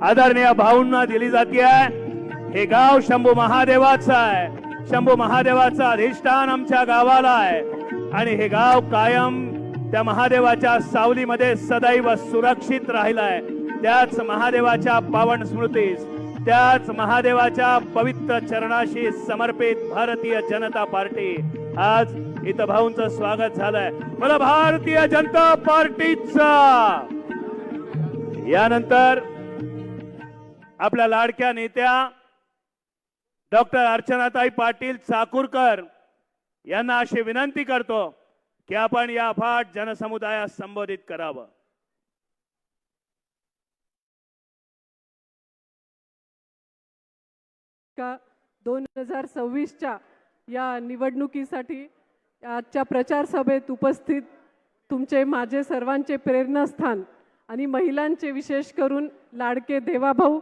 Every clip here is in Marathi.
आदरणीय भाऊंना दिली जाते। हे गाव शंभू महादेवाचं आहे, शंभू महादेवाचं अधिष्ठान आमच्या गावाला आहे आणि हे गाव कायम त्या महादेवाच्या सावलीमध्ये सदैव सुरक्षित राहिलाय। त्याच महादेवाच्या पावन स्मृतीस, त्याच महादेवाच्या पवित्र चरणाशी समर्पित भारतीय जनता पार्टी आज इथं भाऊंचं स्वागत झालंय। मला भारतीय जनता पार्टीचा यानंतर आपल्या लाडक्या नेत्या डॉक्टर अर्चनाताई पाटील चाकूरकर यांना अशी विनंती करतो की आपण या अफाट जनसमुदायास संबोधित करावं। का 2026च्या या निवडणुकीसाठी आजच्या प्रचार सभेत उपस्थित तुमचे माझे सर्वांचे प्रेरणास्थान आणि महिलांचे विशेष करून लाडके देवाभाऊ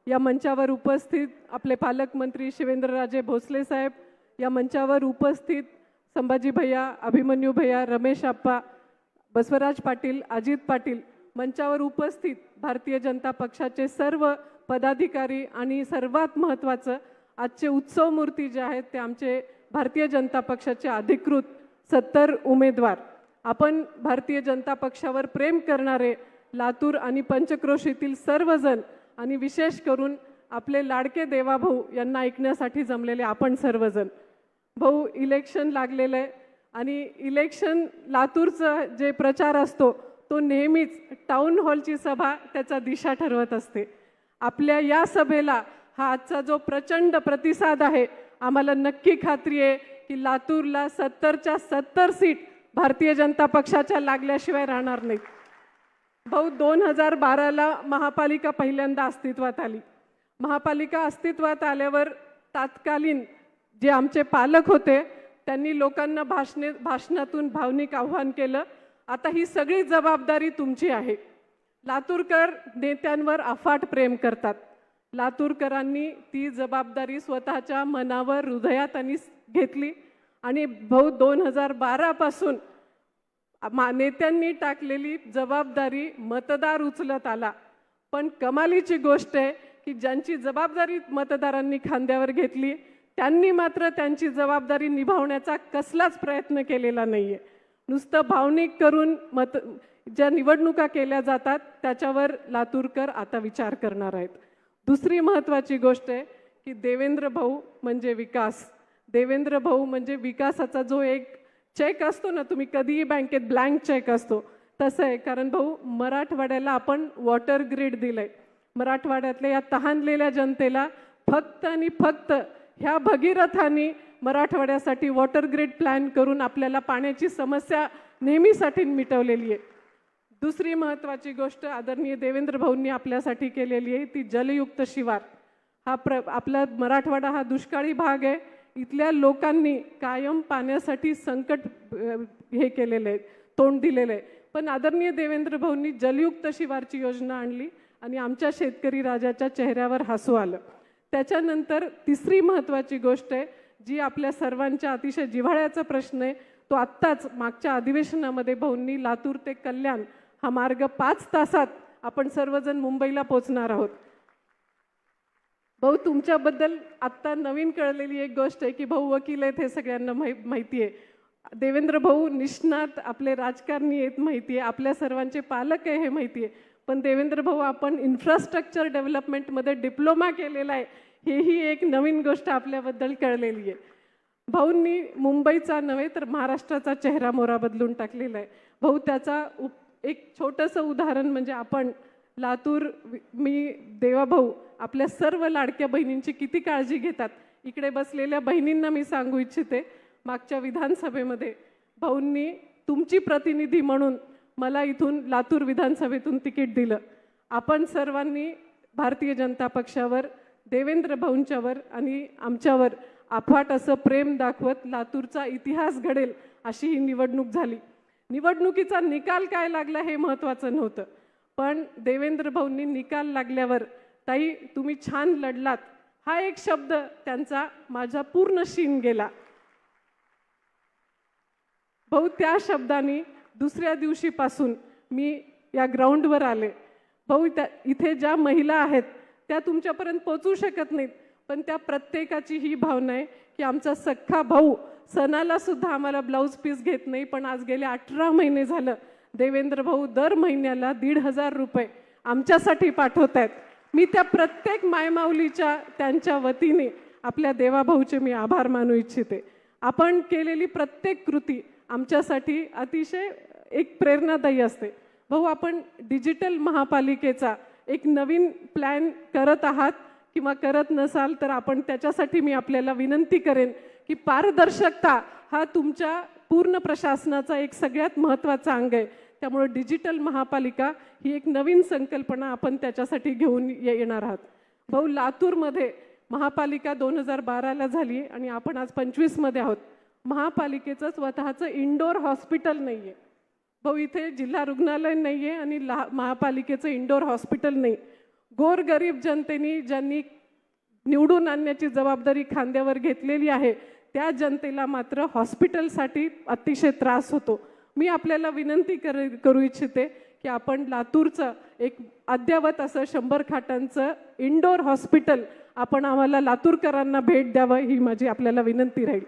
या मंचावर उपस्थित आपले पालकमंत्री शिवेंद्रराजे भोसले साहेब, या मंचावर उपस्थित संभाजी भैया, अभिमन्यू भैया, रमेश आप्पा, बसवराज पाटील, अजित पाटील, मंचावर उपस्थित भारतीय जनता पक्षाचे सर्व पदाधिकारी आणि सर्वात महत्त्वाचं आजचे उत्सव मूर्ती जे आहेत ते आमचे भारतीय जनता पक्षाचे अधिकृत 70 उमेदवार। आपण भारतीय जनता पक्षावर प्रेम करणारे लातूर आणि पंचक्रोशीतील सर्वजण आणि विशेष करून आपले लाडके देवाभाऊ यांना ऐकण्यासाठी जमलेले आपण सर्वजण। भाऊ, इलेक्शन लागलेलं आहे आणि इलेक्शन लातूरचा जे प्रचार असतो तो नेहमीच टाउन हॉलची सभा त्याचा दिशा ठरवत असते। आपल्या या सभेला हा आजचा जो प्रचंड प्रतिसाद आहे, आम्हाला नक्की खात्री आहे की लातूरला 70च्या 70 सीट भारतीय जनता पक्षाच्या लागल्याशिवाय राहणार नाहीत। भाऊ, 2012ला महापालिका पहिल्यांदा अस्तित्वात आली। महापालिका अस्तित्वात आल्यावर तात्कालीन जे आमचे पालक होते त्यांनी लोकांना भाषणातून भावनिक आव्हान केलं, आता ही सगळी जबाबदारी तुमची आहे। लातूरकर नेत्यांवर अफाट प्रेम करतात। लातूरकरांनी ती जबाबदारी स्वतःच्या मनावर, हृदयात आणि घेतली आणि भाऊ 2012 पासून नेत्यांनी टाकलेली जबाबदारी मतदार उचलत आला। पण कमालीची गोष्ट आहे की ज्यांची जबाबदारी मतदारांनी खांद्यावर घेतली त्यांनी मात्र त्यांची जबाबदारी निभावण्याचा कसलाच प्रयत्न केलेला नाहीये। नुसतं भावनिक करून ज्या निवडणुका केल्या जातात त्याच्यावर लातूरकर आता विचार करणार आहेत। दुसरी महत्त्वाची गोष्ट आहे की देवेंद्र भाऊ म्हणजे विकास। देवेंद्र भाऊ म्हणजे विकासाचा जो एक चेक असतो ना, तुम्ही कधीही बँकेत ब्लँक चेक असतो तसं आहे। कारण भाऊ, मराठवाड्याला आपण वॉटर ग्रिड दिलंय। मराठवाड्यातल्या या तहानलेल्या जनतेला फक्त आणि फक्त ह्या भगीरथांनी मराठवाड्यासाठी वॉटर ग्रिड प्लॅन करून आपल्याला पाण्याची समस्या नेहमीसाठी मिटवलेली आहे। दुसरी महत्त्वाची गोष्ट आदरणीय देवेंद्र भाऊंनी आपल्यासाठी केलेली आहे ती जलयुक्त शिवार। आपला मराठवाडा हा दुष्काळी भाग आहे। इथल्या लोकांनी कायम पाण्यासाठी संकट हे केलेलं आहे, तोंड दिलेलं आहे। पण आदरणीय देवेंद्र भाऊंनी जलयुक्त शिवारची योजना आणली आणि आमच्या शेतकरी राजाच्या चेहऱ्यावर हसू आलं। त्याच्यानंतर तिसरी महत्त्वाची गोष्ट आहे जी आपल्या सर्वांच्या अतिशय जिव्हाळ्याचा प्रश्न आहे, तो आत्ताच मागच्या अधिवेशनामध्ये भाऊंनी लातूर ते कल्याण हा मार्ग 5 तासात आपण सर्वजण मुंबईला पोहोचणार आहोत। भाऊ, तुमच्याबद्दल आत्ता नवीन कळलेली एक गोष्ट आहे की भाऊ वकील आहेत हे सगळ्यांना माहिती आहे। देवेंद्र भाऊ निष्णात आपले राजकारणी आहेत माहिती आहे, आपल्या सर्वांचे पालक आहे हे माहिती आहे। पण देवेंद्र भाऊ, आपण इन्फ्रास्ट्रक्चर डेव्हलपमेंटमध्ये डिप्लोमा केलेला आहे हेही एक नवीन गोष्ट आपल्याबद्दल कळलेली आहे। भाऊंनी मुंबईचा नव्हे तर महाराष्ट्राचा चेहरा मोहरा बदलून टाकलेला आहे। भाऊ, त्याचा एक छोटंसं उदाहरण म्हणजे आपण लातूर, मी, देवाभाऊ आपल्या सर्व लाडक्या बहिणींची किती काळजी घेतात। इकडे बसलेल्या बहिणींना मी सांगू इच्छिते, मागच्या विधानसभेमध्ये भाऊंनी तुमची प्रतिनिधी म्हणून मला इथून लातूर विधानसभेतून तिकीट दिलं। आपण सर्वांनी भारतीय जनता पक्षावर, देवेंद्र भाऊंच्यावर आणि आमच्यावर अफाट असं प्रेम दाखवत लातूरचा इतिहास घडेल अशी ही निवडणूक झाली। निवडणुकीचा निकाल काय लागला हे महत्त्वाचं नव्हतं, पण देवेंद्र भाऊंनी निकाल लागल्यावर ताई तुम्ही छान लढलात हा एक शब्द त्यांचा माझा पूर्ण शीन गेला। भाऊ, त्या शब्दांनी दुसऱ्या दिवशीपासून मी या ग्राउंडवर आले। भाऊ इथे ज्या महिला आहेत त्या तुमच्यापर्यंत पोहोचू शकत नाहीत, पण त्या प्रत्येकाची ही भावना आहे की आमचा सख्खा भाऊ सणाला सुद्धा आम्हाला ब्लाऊज पीस घेत नाही, पण आज गेले 18 महिने झालं देवेंद्र भाऊ दर महिन्याला 1,500 रुपये आमच्यासाठी पाठवत आहेत. मी त्या प्रत्येक मायमाऊलीच्या त्यांच्या वतीने आपल्या देवाभाऊचे मी आभार मानू इच्छिते. आपण केलेली प्रत्येक कृती आमच्यासाठी अतिशय एक प्रेरणादायी असते. भाऊ, आपण डिजिटल महापालिकेचा एक नवीन प्लॅन करत आहात किंवा करत नसाल तर आपण त्याच्यासाठी मी आपल्याला विनंती करेन की पारदर्शकता हा तुमच्या पूर्ण प्रशासनाचा एक सगळ्यात महत्त्वाचा अंग आहे. त्यामुळे डिजिटल महापालिका ही एक नवीन संकल्पना आपण त्याच्यासाठी घेऊन येणार आहात. भाऊ, लातूरमध्ये महापालिका 2012ला झाली आणि आपण आज 25मध्ये आहोत. महापालिकेचं स्वतःचं इंडोर हॉस्पिटल नाही आहे. भाऊ, इथे जिल्हा रुग्णालय नाही आहे आणि महापालिकेचं इंडोर हॉस्पिटल नाही. गोरगरीब जनतेने ज्यांनी निवडून आणण्याची जबाबदारी खांद्यावर घेतलेली आहे त्या जनतेला मात्र हॉस्पिटलसाठी अतिशय त्रास होतो. मी आपल्याला विनंती करू इच्छिते की आपण लातूरचं एक अद्ययावत असं 100 खाटांचं इंडोर हॉस्पिटल आपण आम्हाला लातूरकरांना भेट द्यावं ही माझी आपल्याला विनंती राहील.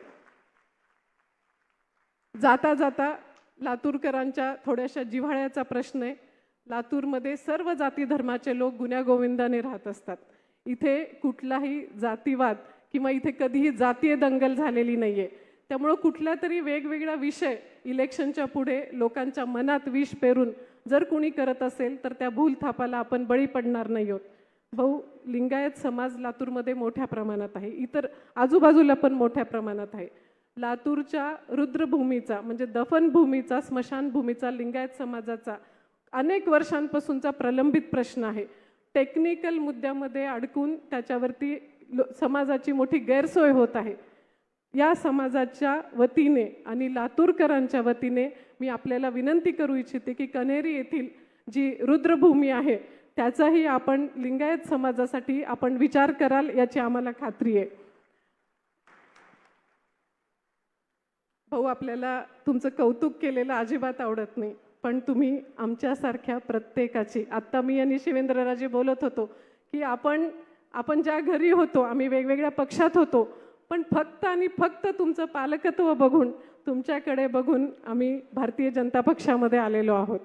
जाता जाता लातूरकरांच्या थोड्याशा जिव्हाळ्याचा प्रश्न आहे. लातूरमध्ये सर्व जाती धर्माचे लोक गुण्यागोविंदाने राहत असतात. इथे कुठलाही जातीवाद किंवा इथे कधीही जातीय दंगल झालेली नाहीये. त्यामुळे कुठला तरी वेगवेगळा विषय इलेक्शनच्या पुढे लोकांच्या मनात विष पेरून जर कोणी करत असेल तर त्या भूलथापाला आपण बळी पडणार नाही आहोत. भाऊ, लिंगायत समाज लातूरमध्ये मोठ्या प्रमाणात आहे, इतर आजूबाजूला पण मोठ्या प्रमाणात आहे. लातूरच्या रुद्रभूमीचा म्हणजे दफनभूमीचा, स्मशानभूमीचा लिंगायत समाजाचा अनेक वर्षांपासूनचा प्रलंबित प्रश्न आहे. टेक्निकल मुद्द्यामध्ये अडकून त्याच्यावरती समाजाची मोठी गैरसोय होत आहे. या समाजाच्या वतीने आणि लातूरकरांच्या वतीने मी आपल्याला विनंती करू इच्छिते की कन्हेरी येथील जी रुद्रभूमी आहे त्याचाही आपण लिंगायत समाजासाठी आपण विचार कराल याची आम्हाला खात्री आहे. भाऊ, आपल्याला तुमचं कौतुक केलेलं अजिबात आवडत नाही, पण तुम्ही आमच्यासारख्या प्रत्येकाची, आत्ता मी आणि शिवेंद्रराजे बोलत होतो की आपण ज्या घरी होतो आम्ही वेगवेगळ्या पक्षात होतो, पण फक्त आणि फक्त तुमचं पालकत्व बघून तुमच्याकडे बघून आम्ही भारतीय जनता पक्षामध्ये आलेलो आहोत.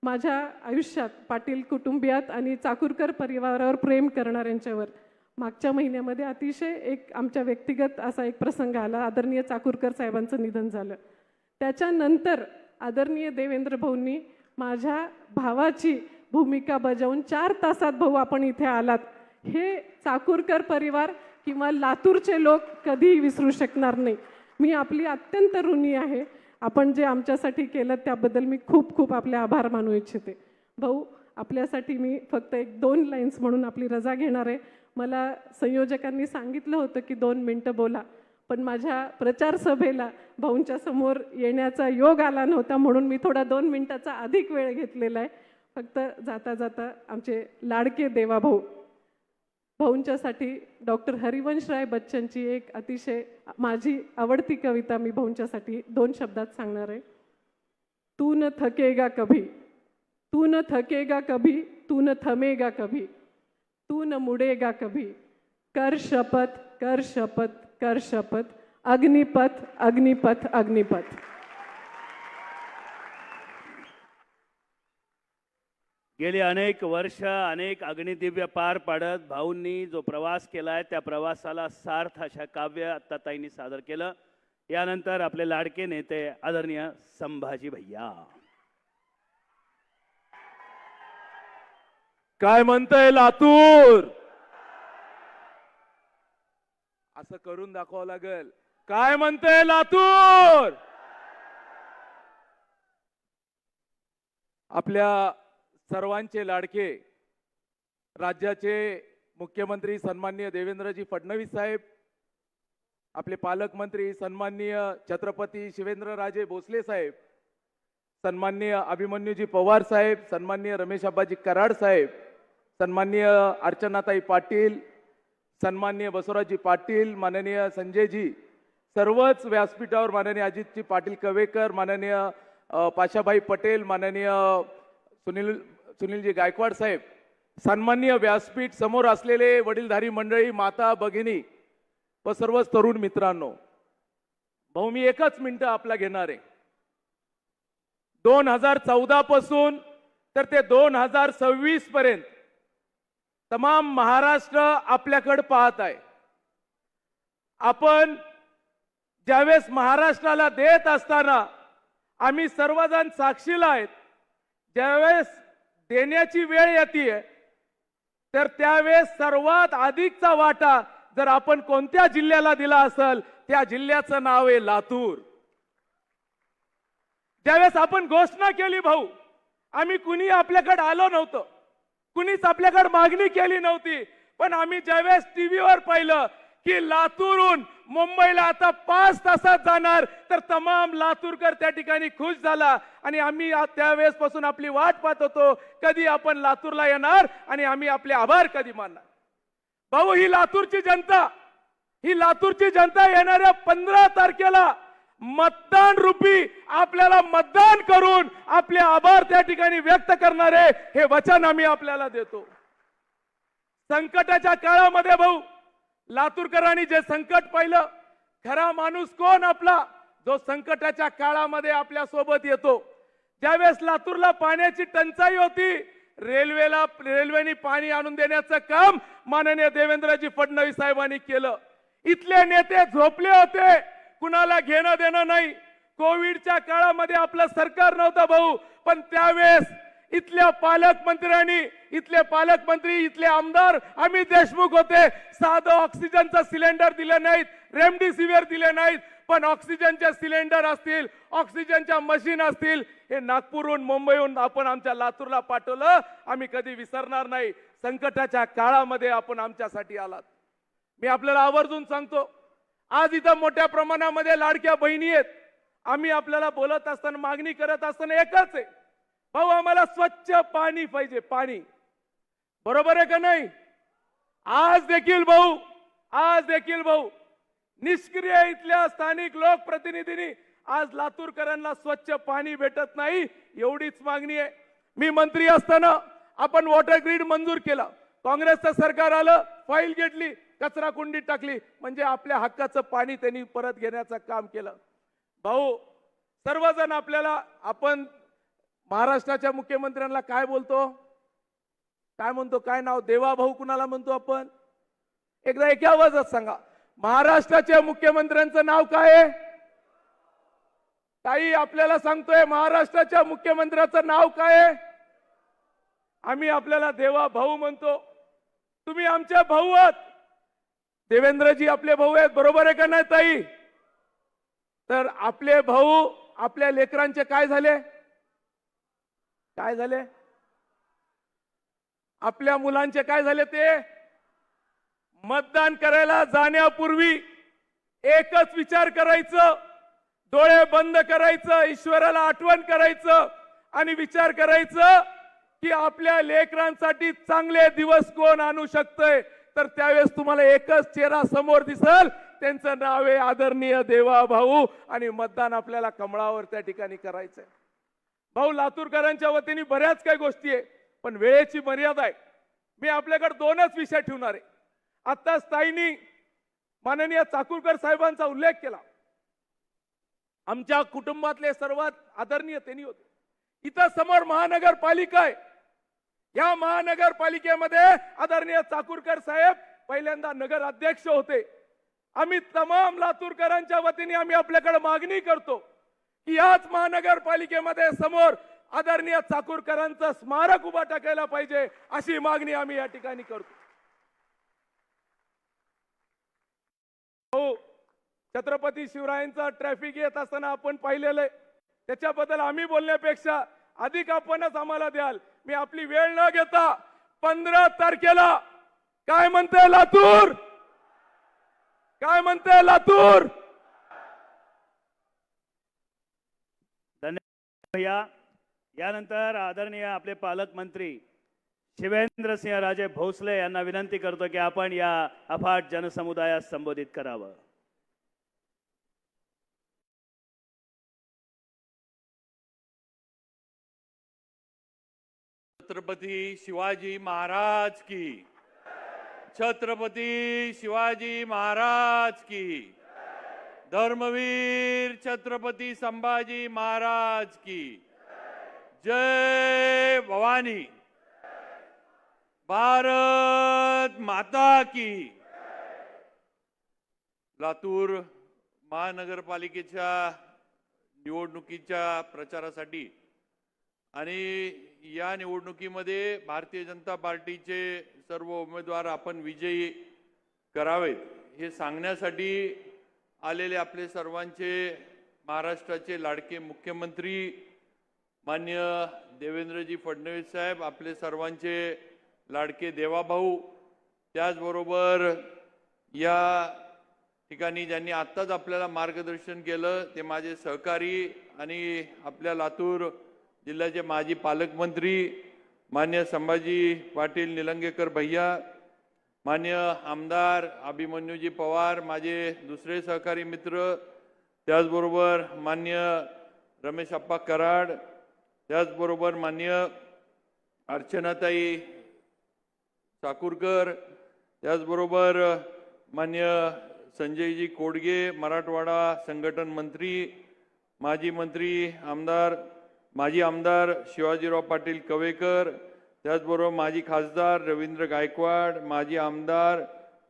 माझ्या आयुष्यात पाटील कुटुंबियात आणि चाकूरकर परिवारावर प्रेम करणाऱ्यांच्यावर मागच्या महिन्यामध्ये अतिशय एक आमच्या व्यक्तिगत असा एक प्रसंग आला. आदरणीय चाकूरकर साहेबांचं निधन झालं. त्याच्यानंतर आदरणीय देवेंद्र भाऊंनी माझ्या भावाची भूमिका बजावून 4 तासात भाऊ आपण इथे आलात हे चाकूरकर परिवार किंवा लातूरचे लोक कधीही विसरू शकणार नाही. मी आपली अत्यंत ऋणी आहे. आपण जे आमच्यासाठी केलं त्याबद्दल मी खूप खूप आपले आभार मानू इच्छिते. भाऊ, आपल्यासाठी मी फक्त 1-2 लाईन्स म्हणून आपली रजा घेणार आहे. मला संयोजकांनी सांगितलं होतं की 2 मिनटं बोला, पण माझ्या प्रचार सभेला भाऊंच्या समोर येण्याचा योग आला नव्हता म्हणून मी थोडा 2 मिनिटाचा अधिक वेळ घेतलेला आहे. फक्त जाता जाता आमचे लाडके देवाभाऊ भाऊंच्यासाठी डॉक्टर हरिवंशराय बच्चनची एक अतिशय माझी आवडती कविता मी भाऊंच्यासाठी 2 शब्दात सांगणार आहे. तू न थकेगा कभी, तू न थकेगा कभी, तू न थमेगा कभी, तू न मुड़ेगा कभी, कर शपथ कर शपथ कर शपथ, अग्निपथ अग्निपथ अग्निपथ. गेली अनेक वर्ष अनेक अग्निदिव्य पार पाडत भाऊंनी जो प्रवास केलाय त्या प्रवासाला सार्थ अशा काव्य आत्ता ताईंनी सादर केलं. यानंतर आपले लाडके नेते आदरणीय संभाजी भैया. काय म्हणतंय लातूर? असं करून दाखवावं लागेल. काय म्हणतंय लातूर? आपल्या सर्वांचे लाडके राज्याचे मुख्यमंत्री सन्माननीय देवेंद्रजी फडणवीस साहेब, आपले पालकमंत्री सन्माननीय छत्रपती शिवेंद्रराजे भोसले साहेब, सन्माननीय अभिमन्यूजी पवार साहेब, सन्माननीय रमेश आबाजी कराड साहेब, सन्माननीय अर्चनाताई पाटील, सन्माननीय बसवराजजी पाटील, माननीय संजयजी, सर्वच व्यासपीठावर माननीय अजितजी पाटील कवेकर, माननीय पाशाभाई पटेल, माननीय सुनील सुनीलजी गायकवाड साहेब, सन्माननीय व्यासपीठ समोर असलेले वडीलधारी मंडळी, माता भगिनी व सर्वच तरुण मित्रांनो, भाऊ मी एकच मिनिट आपला घेणार आहे. 2014 पासून तर ते 2026 पर्यंत तमाम महाराष्ट्र आपल्याकडे पाहत आहे. आपण ज्यावेळेस महाराष्ट्राला देत असताना आम्ही सर्वजण साक्षीला आहेत. ज्यावेळेस देण्याची वेळ येते तर त्यावेळेस सर्वात अधिकचा वाटा जर आपण कोणत्या जिल्ह्याला दिला असेल त्या जिल्ह्याचं नाव आहे लातूर. ज्यावेळेस आपण घोषणा केली भाऊ, आम्ही कुणी आपल्याकडे आलो नव्हतं, कुणीच आपल्याकडे मागणी केली नव्हती, पण आम्ही ज्यावेळेस टीव्हीवर पाहिलं की लातूरहून मुंबईला आता 5 तासात जाणार, तर तमाम लातूरकर त्या ठिकाणी खुश झाला. आणि आम्ही त्यावेळेस पासून आपली वाट पाहत होतो कधी आपण लातूरला येणार आणि आम्ही आपले आभार कधी मानणार. भाऊ ही लातूरची जनता येणाऱ्या 15 तारखेला मतदान रूपी आपल्याला मतदान करून आपले आभार त्या ठिकाणी व्यक्त करणारे हे वचन आम्ही आपल्याला देतो. संकटाच्या काळामध्ये भाऊ लातूरकरांनी जे संकट पाहिलं, खरा माणूस कोण आपला, जो संकटाच्या काळामध्ये आपल्या सोबत येतो. ज्यावेळेस लातूरला पाण्याची टंचाई होती, रेल्वेने पाणी आणून देण्याचं काम माननीय देवेंद्रजी फडणवीस साहेबांनी केलं. इथले नेते झोपले होते, कुणाला घेणं देणं नाही. कोविडच्या काळामध्ये आपलं सरकार नव्हतं भाऊ, पण त्यावेळेस इथल्या पालकमंत्री इथले आमदार अमित देशमुख होते. साधं ऑक्सिजनचं सिलेंडर दिले नाहीत, रेमडेसिवीर दिले नाहीत, पण ऑक्सिजनचे सिलेंडर असतील, ऑक्सिजनच्या मशीन असतील, हे नागपूरहून मुंबईहून आपण आमच्या लातूरला पाठवलं. आम्ही कधी विसरणार नाही. संकटाच्या काळामध्ये आपण आमच्यासाठी आलात. मी आपल्याला आवर्जून सांगतो, आज इथं मोठ्या प्रमाणामध्ये लाडक्या बहिणी आहेत. आम्ही आपल्याला बोलत असताना, मागणी करत असताना एकच आहे, भाऊ आम्हाला स्वच्छ पाणी पाहिजे, पाणी. बरोबर आहे का नाही? आज देखील भाऊ निष्क्रिय इथल्या स्थानिक लोकप्रतिनिधींनी आज लातूरकरांना स्वच्छ पाणी भेटत नाही, एवढीच मागणी आहे. मी मंत्री असताना आपण वॉटर ग्रीड मंजूर केला. काँग्रेसचं सरकार आलं, फाईल घेतली, कचरा कुंडीत टाकली, म्हणजे आपल्या हक्काचं पाणी त्यांनी परत घेण्याचं काम केलं. भाऊ सर्वजण आपण महाराष्ट्राच्या मुख्यमंत्र्यांना काय म्हणतो, काय नाव, देवा भाऊ कुणाला म्हणतो आपण? एकदा एका आवाजात सांगा, महाराष्ट्राच्या मुख्यमंत्र्यांचं नाव काय आहे? ताई आपल्याला सांगतोय, महाराष्ट्राच्या मुख्यमंत्र्याचं नाव काय आहे? आम्ही आपल्याला देवा भाऊ म्हणतो. तुम्ही आमचे भाऊ आहात, देवेंद्रजी आपले भाऊ आहेत. बरोबर आहे का नाही ताई? तर आपले भाऊ आपल्या लेकरांचे काय झाले? आपल्या मुलांचे काय झाले? ते मतदान करायला जाण्यापूर्वी एकच विचार करायचं, डोळे बंद करायचं, ईश्वराला आठवण करायचं आणि विचार करायचं की आपल्या लेकरांसाठी चांगले दिवस कोण आणू शकतंय. तर त्यावेळेस तुम्हाला एकच चेहरा समोर दिसल, त्यांचं नाव आहे आदरणीय देवा भाऊ. आणि मतदान आपल्याला कमळावर त्या ठिकाणी करायचंय. भाऊ लातूरकरांच्या वतीने बऱ्याच काही गोष्टी आहे, पण वेळेची मर्यादा आहे. मी आपल्याकडे 2च विषय ठेवणार आहे. आता ताईंनी माननीय चाकूरकर साहेबांचा उल्लेख केला. आमच्या कुटुंबातले सर्वात आदरणीय त्यांनी होते. इथं समोर महानगरपालिका आहे. या महानगरपालिकेमध्ये आदरणीय चाकूरकर साहेब पहिल्यांदा नगर अध्यक्ष होते. आम्ही तमाम लातूरकरांच्या वतीने आम्ही आपल्याकडे मागणी करतो की याच महानगरपालिकेमध्ये समोर आदरणीय चाकूरकरांचं स्मारक उभा टाकायला पाहिजे, अशी मागणी आम्ही या ठिकाणी करतो. हो, छत्रपती शिवरायांचा ट्रॅफिक येत असताना आपण पाहिलेलं आहे. त्याच्याबद्दल आम्ही बोलण्यापेक्षा अधिक आपणच आम्हाला द्याल. मी आपली वेळ न घेता 15 तारखेला काय म्हणते लातूर, धन्यवाद भैया. यानंतर आदरणीय आपले पालकमंत्री शिवेंद्रसिंहराजे भोसले यांना विनंती करतो की आपण या अफाट जनसमुदायास संबोधित करावं. छत्रपती शिवाजी महाराज की, छत्रपती शिवाजी महाराज की, धर्मवीर छत्रपती संभाजी महाराज की, जय भवानी, भारत माता की। लातूर महानगरपालिकेच्या निवडणुकीच्या प्रचारासाठी आणि या निवडणुकीमध्ये भारतीय जनता पार्टीचे सर्व उमेदवार आपण विजयी करावेत हे सांगण्यासाठी आलेले आपले सर्वांचे महाराष्ट्राचे लाडके मुख्यमंत्री माननीय देवेंद्रजी फडणवीस साहेब, आपले सर्वांचे लाडके देवाभाऊ, त्याचबरोबर या ठिकाणी ज्यांनी आत्ताच आपल्याला मार्गदर्शन केलं ते माझे सहकारी आणि आपल्या लातूर जिल्ह्याचे माजी पालकमंत्री मान्य संभाजी पाटील निलंगेकर भैया, मान्य आमदार अभिमन्यूजी पवार, माझे दुसरे सहकारी मित्र, त्याचबरोबर मान्य रमेश अप्पा कराड, त्याचबरोबर मान्य अर्चनाताई साकुरकर, त्याचबरोबर मान्य संजयजी कोडगे, मराठवाडा संघटन मंत्री, माजी आमदार शिवाजीराव पाटील कवेकर, त्याचबरोबर माजी खासदार रवींद्र गायकवाड, माजी आमदार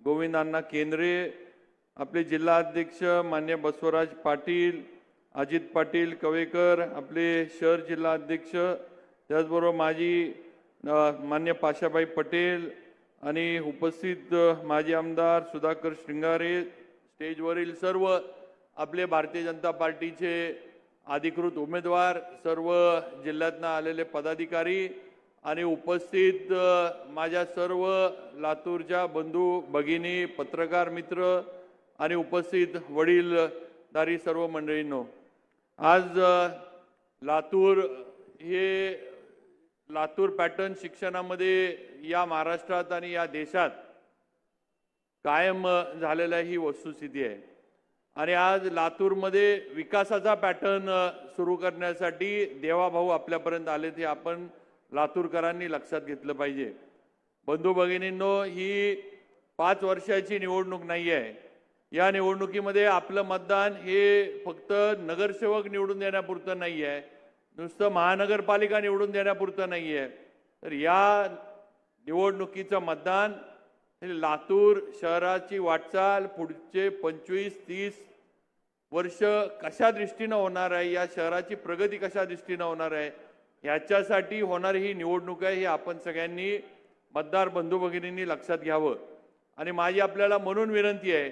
गोविंद अण्णा केंद्रे, आपले जिल्हा अध्यक्ष मान्य बसवराज पाटील, अजित पाटील कवेकर, आपले शहर जिल्हा अध्यक्ष, त्याचबरोबर मान्य पाशाबाई पटेल आणि उपस्थित माजी आमदार सुधाकर श्रृंगारे, स्टेजवरील सर्व आपले भारतीय जनता पार्टीचे अधिकृत उमेदवार, सर्व जिल्ह्यातनं आलेले पदाधिकारी आणि उपस्थित माझ्या सर्व लातूरच्या बंधू भगिनी, पत्रकार मित्र आणि उपस्थित वडीलधारी सर्व मंडळींनो, आज लातूर पॅटर्न शिक्षणामध्ये या महाराष्ट्रात आणि या देशात कायम झालेला ही वस्तुस्थिती आहे आणि आज लातूरमध्ये विकासाचा पॅटर्न सुरू करण्यासाठी देवाभाऊ आपल्यापर्यंत आले ते आपण लातूरकरांनी लक्षात घेतलं पाहिजे। बंधू भगिनींनो, ही 5 वर्षाची निवडणूक नाही आहे। या निवडणुकीमध्ये आपलं मतदान हे फक्त नगरसेवक निवडून देण्यापुरतं नाही आहे, नुसतं महानगरपालिका निवडून देण्यापुरतं नाही आहे, तर या निवडणुकीचं मतदान हे लातूर शहराची वाटचाल पुढचे 25-30 वर्ष कशा दृष्टीनं होणार आहे, या शहराची प्रगती कशा दृष्टीनं होणार आहे याच्यासाठी होणारी ही निवडणूक आहे, हे आपण सगळ्यांनी मतदार बंधू भगिनींनी लक्षात घ्यावं। आणि माझी आपल्याला म्हणून विनंती आहे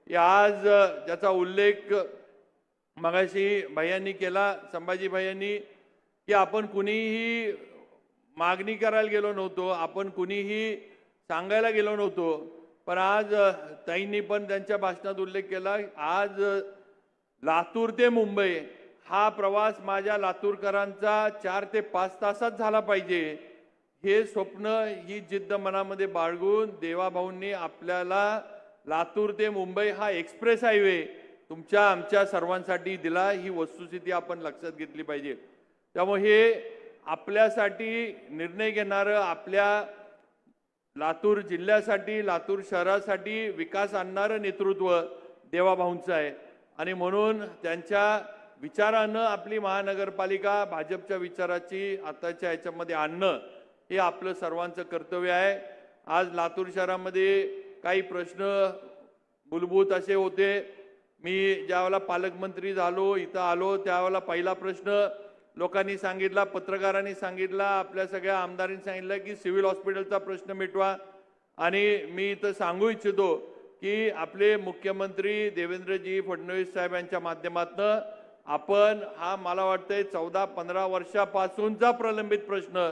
की आज ज्याचा उल्लेख मगाशी भैयांनी केला, संभाजी भैयांनी, की आपण कुणीही मागणी करायला गेलो नव्हतो, आपण कुणीही सांगायला गेलो नव्हतो, पण आज ताईंनी पण त्यांच्या भाषणात उल्लेख केला, आज लातूर ते मुंबई हा प्रवास माझ्या लातूरकरांचा 4 ते 5 तासात झाला पाहिजे, हे स्वप्न, ही जिद्द मनामध्ये बाळगून देवाभाऊंनी आपल्याला लातूर ते मुंबई हा एक्सप्रेस हायवे तुमच्या आमच्या सर्वांसाठी दिला, ही वस्तुस्थिती आपण लक्षात घेतली पाहिजे। त्यामुळे हे आपल्यासाठी निर्णय घेणारं, आपल्या लातूर जिल्ह्यासाठी, लातूर शहरासाठी विकास आणणारं नेतृत्व देवाभाऊंचं आहे आणि म्हणून त्यांच्या विचारानं आपली महानगरपालिका भाजपच्या विचाराची आताच्या ह्याच्यामध्ये आणणं हे आपलं सर्वांचं कर्तव्य आहे। आज लातूर शहरामध्ये काही प्रश्न मूलभूत असे होते, मी ज्यावेळेला पालकमंत्री झालो, इथं आलो, त्यावेळेला पहिला प्रश्न लोकांनी सांगितला, पत्रकारांनी सांगितला, आपल्या सगळ्या आमदारांनी सांगितलं की सिव्हिल हॉस्पिटलचा प्रश्न मिटवा। आणि मी इथं सांगू इच्छितो की आपले मुख्यमंत्री देवेंद्रजी फडणवीस साहेब यांच्या माध्यमातून आपण हा मला वाटतंय 14-15 वर्षापासूनचा प्रलंबित प्रश्न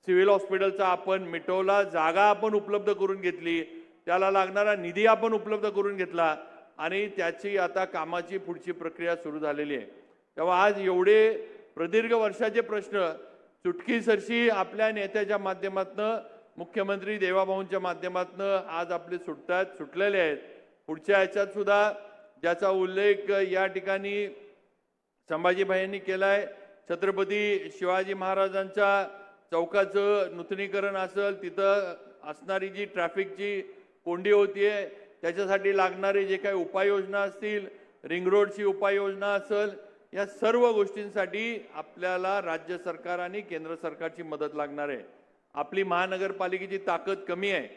सिव्हिल हॉस्पिटलचा आपण मिटवला, जागा आपण उपलब्ध करून घेतली, त्याला लागणारा निधी आपण उपलब्ध करून घेतला आणि त्याची आता कामाची पुढची प्रक्रिया सुरू झालेली आहे। तेव्हा आज एवढे प्रदीर्घ वर्षाचे प्रश्न चुटकीसरशी आपल्या नेत्याच्या माध्यमातून, मुख्यमंत्री देवाभाऊंच्या माध्यमातून आज आपले सुटलेले आहेत। पुढच्या ह्याच्यात सुद्धा ज्याचा उल्लेख या ठिकाणी संभाजीभाईंनी केलाय, छत्रपती शिवाजी महाराजांचा चौकाचं नूतनीकरण असेल, तिथं असणारी जी ट्रॅफिकची कोंडी होतीये त्याच्यासाठी लागणारे जे काही उपाययोजना असतील, रिंग रोडची उपाययोजना असेल, या सर्व गोष्टींसाठी आपल्याला राज्य सरकार आणि केंद्र सरकारची मदत लागणार आहे. आपली महानगरपालिकेची ताकद कमी आहे,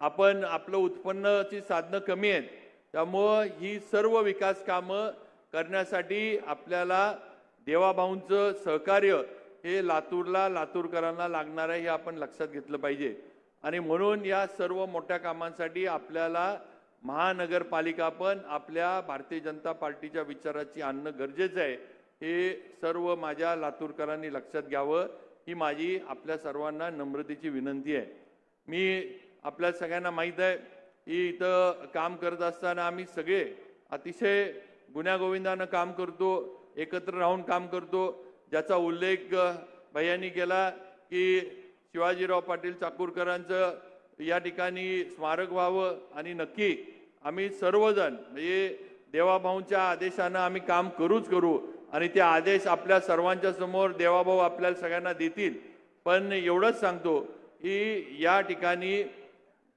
आपलं उत्पन्नाची साधनं कमी आहेत, त्यामुळं ही सर्व विकास कामं करण्यासाठी आपल्याला देवाभाऊंचं सहकार्य हे लातूरकरांना लागणार आहे, हे आपण लक्षात घेतलं पाहिजे. आणि म्हणून या सर्व मोठ्या कामांसाठी आपल्याला महानगरपालिका पण आपल्या भारतीय जनता पार्टीच्या विचाराची आणणं गरजेचं आहे. हे सर्व माझ्या लातूरकरांनी लक्षात घ्यावं, ही माझी आपल्या सर्वांना नम्रतेची विनंती आहे. मी आपल्या सगळ्यांना माहीत आहे की इथं काम करत असताना आम्ही सगळे अतिशय गुण्यागोविंदानं काम करतो, एकत्र राहून काम करतो. ज्याचा उल्लेख भैयांनी केला की शिवाजीराव पाटील चाकूरकरांचं या ठिकाणी स्मारक व्हावं, आणि नक्की आम्ही सर्वजण म्हणजे देवाभाऊंच्या आदेशानं आम्ही काम करू आणि ते आदेश आपल्या सर्वांच्या समोर देवाभाऊ आपल्याला सगळ्यांना देतील. पण एवढंच सांगतो की या ठिकाणी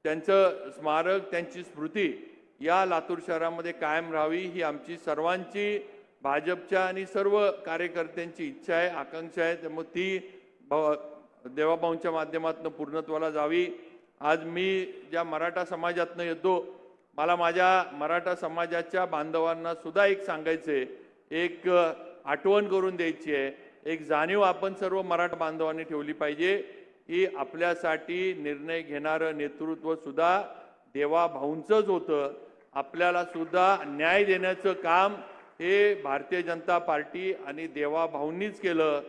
त्यांचं स्मारक, त्यांची स्मृती या लातूर शहरामध्ये कायम राहावी, ही आमची सर्वांची, भाजपच्या आणि सर्व कार्यकर्त्यांची इच्छा आहे, आकांक्षा आहे. त्यामुळे ती देवाभाऊंच्या माध्यमातून पूर्णत्वाला जावी. आज मी ज्या मराठा समाजातनं येतो, मला माझ्या मराठा समाजाच्या बांधवांना सुद्धा एक सांगायचंय, एक आठवण करून द्यायची आहे, एक जाणीव आपण सर्व मराठा बांधवांनी ठेवली पाहिजे की आपल्यासाठी निर्णय घेणारं नेतृत्व सुद्धा देवाभाऊंचंच होतं. आपल्याला सुद्धा न्याय देण्याचं काम हे भारतीय जनता पार्टी आणि देवाभाऊंनीच केलं.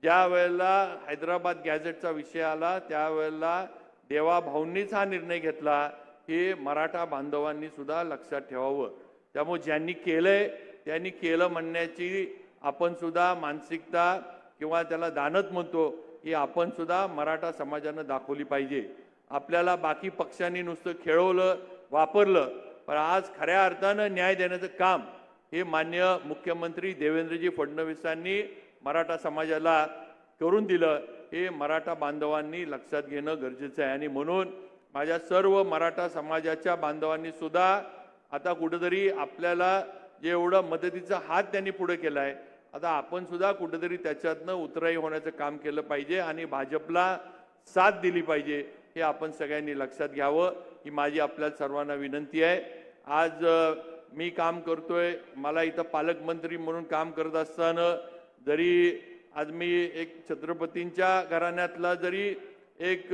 ज्या वेळेला हैदराबाद गॅझेटचा विषय आला त्यावेळेला देवाभाऊंनीच हा निर्णय घेतला, हे मराठा बांधवांनी सुद्धा लक्षात ठेवावं. त्यामुळे ज्यांनी केलंय त्यांनी केलं म्हणण्याची आपण सुद्धा मानसिकता किंवा त्याला दानत म्हणतो, ही आपण सुद्धा मराठा समाजानं दाखवली पाहिजे. आपल्याला बाकी पक्षांनी नुसतं खेळवलं, वापरलं, पण आज खऱ्या अर्थानं न्याय देण्याचं काम हे माननीय मुख्यमंत्री देवेंद्रजी फडणवीसांनी मराठा समाजाला करून दिलं, हे मराठा बांधवांनी लक्षात घेणं गरजेचं आहे. आणि म्हणून माझ्या सर्व मराठा समाजाच्या बांधवांनी सुद्धा आता कुठेतरी आपल्याला जे एवढं मदतीचा हात त्यांनी पुढे केलाय, आता आपण सुद्धा कुठेतरी त्याच्यातनं उतराई होण्याचं काम केलं पाहिजे आणि भाजपला साथ दिली पाहिजे, हे आपण सगळ्यांनी लक्षात घ्यावं, ही माझी आपल्या सर्वांना विनंती आहे. आज मी काम करतोय, मला इथं पालकमंत्री म्हणून काम करत असताना जरी आज मी एक छत्रपतींच्या घराण्यातला जरी एक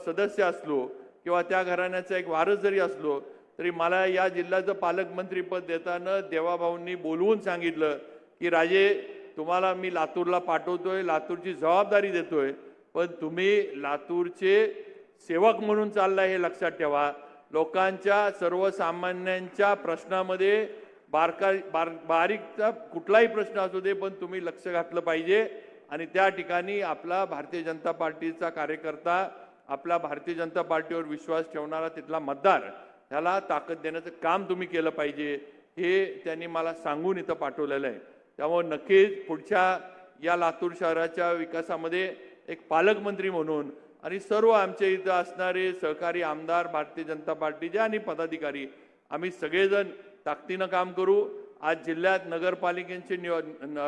सदस्य असलो किंवा त्या घराण्याचा एक वारस जरी असलो, तरी मला या जिल्ह्याचं पालकमंत्रीपद देताना देवाभाऊंनी बोलवून सांगितलं की राजे, तुम्हाला मी लातूरला पाठवतोय, लातूरची जबाबदारी देतोय, पण तुम्ही लातूरचे सेवक म्हणून चाललाय हे लक्षात ठेवा. लोकांच्या सर्वसामान्यांच्या प्रश्नामध्ये बारीकचा कुठलाही प्रश्न असू दे, पण तुम्ही लक्ष घातलं पाहिजे. आणि त्या ठिकाणी आपला भारतीय जनता पार्टीचा कार्यकर्ता, आपला भारतीय जनता पार्टीवर विश्वास ठेवणारा तिथला मतदार, ह्याला ताकद देण्याचं काम तुम्ही केलं पाहिजे, हे त्यांनी मला सांगून इथं पाठवलेलं आहे. त्यामुळे नक्कीच पुढच्या या लातूर शहराच्या विकासामध्ये एक पालकमंत्री म्हणून आणि सर्व आमच्या इथं असणारे सहकारी आमदार, भारतीय जनता पार्टीचे आणि पदाधिकारी, आम्ही सगळेजण ताकदीनं काम करू. आज जिल्ह्यात नगरपालिकेचे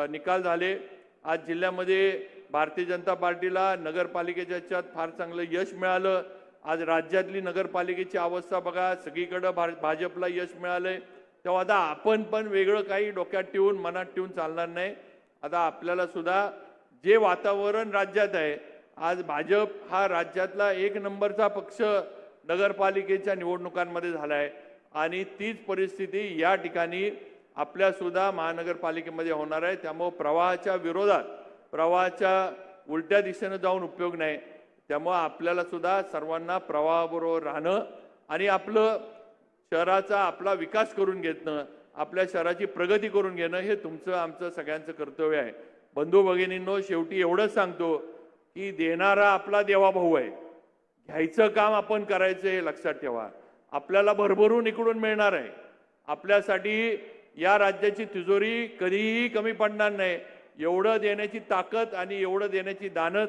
निकाल झाले. आज जिल्ह्यामध्ये भारतीय जनता पार्टीला नगरपालिकेच्या ह्याच्यात फार चांगलं यश मिळालं. आज राज्यातली नगरपालिकेची अवस्था बघा, सगळीकडं भाजपला यश मिळालंय. तेव्हा आता आपण पण वेगळं काही डोक्यात ठेवून, मनात ठेवून चालणार नाही. आता आपल्याला सुद्धा जे वातावरण राज्यात आहे, आज भाजप हा राज्यातला एक नंबरचा पक्ष नगरपालिकेच्या निवडणुकांमध्ये झाला आहे आणि तीच परिस्थिती या ठिकाणी आपल्या सुद्धा महानगरपालिकेमध्ये होणार आहे. त्यामुळे प्रवाहाच्या विरोधात, प्रवाहाच्या उलट्या दिशेने जाऊन उपयोग नाही. त्यामुळे आपल्याला सुद्धा सर्वांना प्रवाहाबरोबर राहणं आणि आपलं शहराचा आपला विकास करून घेणं, आपल्या शहराची प्रगती करून घेणं, हे तुमचं आमचं सगळ्यांचं कर्तव्य आहे. बंधू भगिनींनो, शेवटी एवढंच सांगतो की देणारा आपला देवाभाऊ आहे, घ्यायचं काम आपण करायचं हे लक्षात ठेवा. आपल्याला भरभरून इकडून मिळणार आहे. आपल्यासाठी या राज्याची तिजोरी कधीही कमी पडणार नाही. एवढं देण्याची ताकद आणि एवढं देण्याची दानत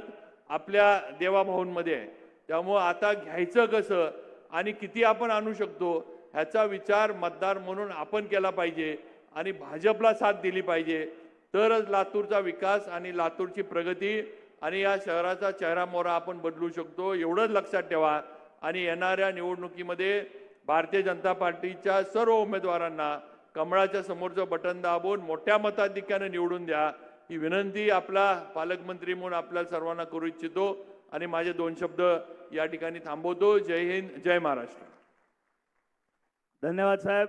आपल्या देवाभाऊंमध्ये आहे. त्यामुळं आता घ्यायचं कसं आणि किती आपण आणू शकतो ह्याचा विचार मतदार म्हणून आपण केला पाहिजे आणि भाजपला साथ दिली पाहिजे. तरच लातूरचा विकास आणि लातूरची प्रगती आणि या शहराचा चेहरामोहरा आपण बदलू शकतो. एवढंच लक्षात ठेवा. आणि येणाऱ्या निवडणुकीमध्ये भारतीय जनता पार्टीच्या सर्व उमेदवारांना कमळाच्या समोरचं बटन दाबून मोठ्या मताधिक्याने निवडून द्या ही विनंती आपला पालकमंत्री म्हणून आपल्याला सर्वांना करू इच्छितो. आणि माझे 2 शब्द या ठिकाणी थांबवतो. जय हिंद, जय महाराष्ट्र. धन्यवाद साहेब.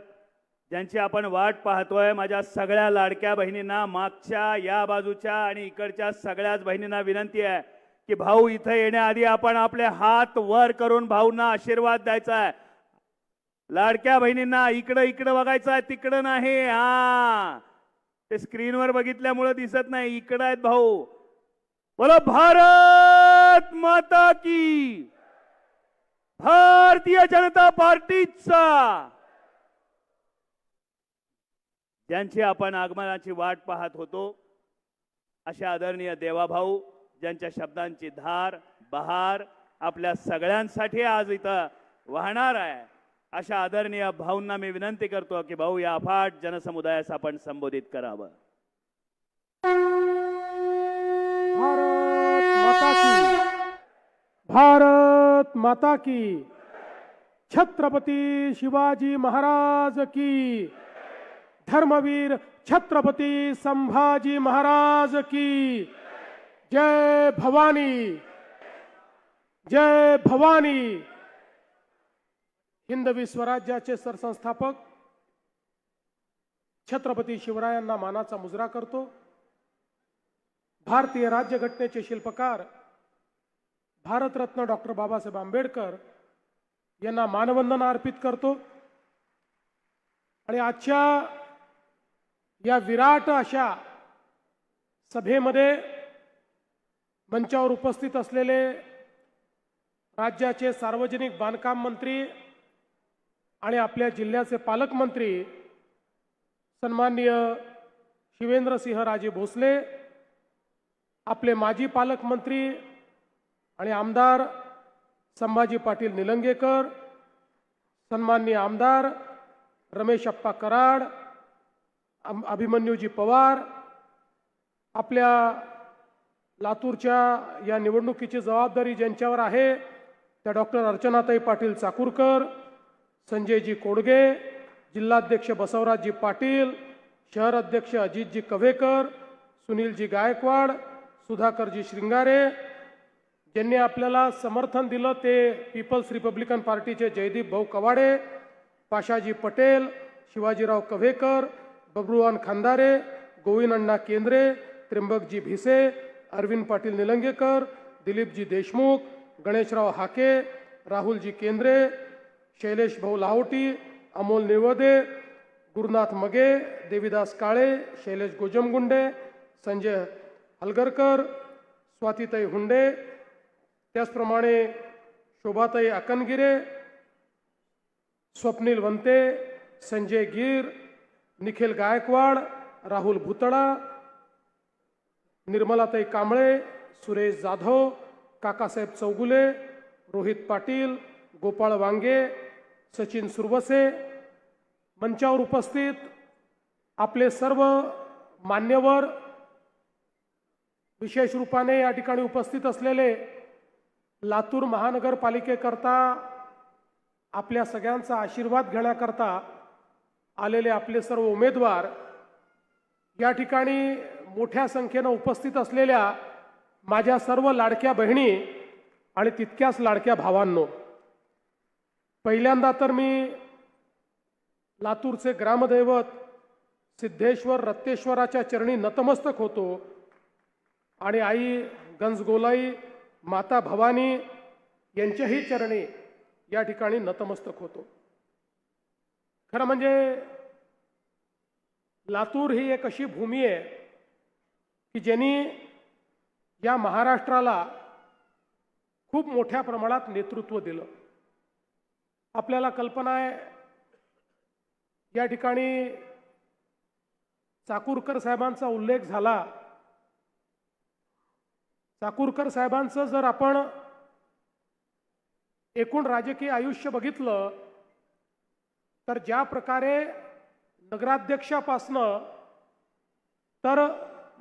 ज्यांची आपण वाट पाहतोय माझ्या सगळ्या लाडक्या बहिणींना, मागच्या, या बाजूच्या आणि इकडच्या सगळ्याच बहिणींना विनंती आहे की भाऊ इथे येण्याआधी आपण आपले हात वर करून भाऊंना आशीर्वाद द्यायचा आहे. लाडक्या बहिणींना इकडं इकडं बघायचं आहे, तिकडं नाही. हा, ते स्क्रीनवर बघितल्यामुळे दिसत नाही. इकडं आहेत भाऊ. बोलो भारत माता की, भारतीय जनता पार्टीचा. ज्यांची आपण आगमनाची वाट पाहत होतो अशा आदरणीय देवाभाऊ, ज्यांच्या शब्दांची धार बहार आपल्या सगळ्यांसाठी आज इथं वाहणार आहे, अशा आदरणीय भाऊंना मी विनंती करतो की भाऊ या अफाट जनसमुदायास आपण संबोधित करावं. भारत माता की, भारत माता की, छत्रपती शिवाजी महाराज की, धर्मवीर छत्रपती संभाजी महाराज की. जय भवानी, जय भवानी. हिंदवी स्वराज्याचे सरसंस्थापक छत्रपती शिवरायांना मानाचा मुजरा करतो. भारतीय राज्यघटनेचे शिल्पकार भारतरत्न डॉक्टर बाबासाहेब आंबेडकर यांना मानवंदना अर्पित करतो. आणि आजच्या या विराट अशा सभेमध्ये मंचावर उपस्थित असलेले राज्याचे सार्वजनिक बांधकाम मंत्री आणि आपल्या जिल्ह्याचे पालकमंत्री सन्माननीय शिवेंद्रसिंहराजे भोसले, आपले माजी पालकमंत्री आणि आमदार संभाजी पाटील निलंगेकर, सन्माननीय आमदार रमेश अप्पा कराड, अभिमन्यूजी पवार, आपल्या लातूरच्या या निवडणुकीची जबाबदारी ज्यांच्यावर आहे त्या डॉक्टर अर्चनाताई पाटील चाकूरकर, संजयजी कोडगे, जिल्हाध्यक्ष बसवराजजी पाटील, शहर अध्यक्ष अजितजी कव्हेकर, सुनीलजी गायकवाड, सुधाकरजी श्रिंगारे, ज्यांनी आपल्याला समर्थन दिलं ते पीपल्स रिपब्लिकन पार्टीचे जयदीप भाऊ कवाडे, पाशाजी पटेल, शिवाजीराव कव्हेकर, बबरूवान खांदारे, गोविंद अण्णा केंद्रे, त्र्यंबकजी भिसे, अरविंद पाटील निलंगेकर, दिलीपजी देशमुख, गणेशराव हाके, राहुलजी केंद्रे, शैलेश भाऊ लाहोटी, अमोल निवदे, गुरुनाथ मगे, देवीदास काळे, शैलेश गोजमगुंडे, संजय हलगरकर, स्वातीताई हुंडे, त्याचप्रमाणे शोभाताई अकनगिरे, स्वप्नील वंते, संजय गिर, निखिल गायकवाड, राहुल भुतडा, निर्मलाताई कांबळे, सुरेश जाधव, काकासाहेब चौगुले, रोहित पाटील, गोपाळ वांगे, सचिन सुरवसे, मंचावर उपस्थित आपले सर्व मान्यवर, विशेष रूपाने या ठिकाणी उपस्थित असलेले लातूर महानगरपालिकेकरता आपल्या सगळ्यांचा आशीर्वाद घेण्याकरता आलेले आपले सर्व उमेदवार, या ठिकाणी मोठ्या संख्येने उपस्थित असलेल्या माझ्या सर्व लाडक्या बहिणी आणि तितक्याच लाडक्या भावांनो, पहिल्यांदा तर मी लातूरचे ग्रामदैवत सिद्धेश्वर रत्तेश्वराच्या चरणी नतमस्तक होतो आणि आई गंजगोलाई माता भवानी यांच्याही चरणी या ठिकाणी नतमस्तक होतो. खरं म्हणजे लातूर ही एक अशी भूमी आहे की ज्यांनी या महाराष्ट्राला खूप मोठ्या प्रमाणात नेतृत्व दिलं. आपल्याला कल्पना आहे, या ठिकाणी चाकूरकर साहेबांचा उल्लेख झाला. चाकूरकर साहेबांचं जर आपण एकूण राजकीय आयुष्य बघितलं तर ज्या प्रकारे नगराध्यक्षापासनं तर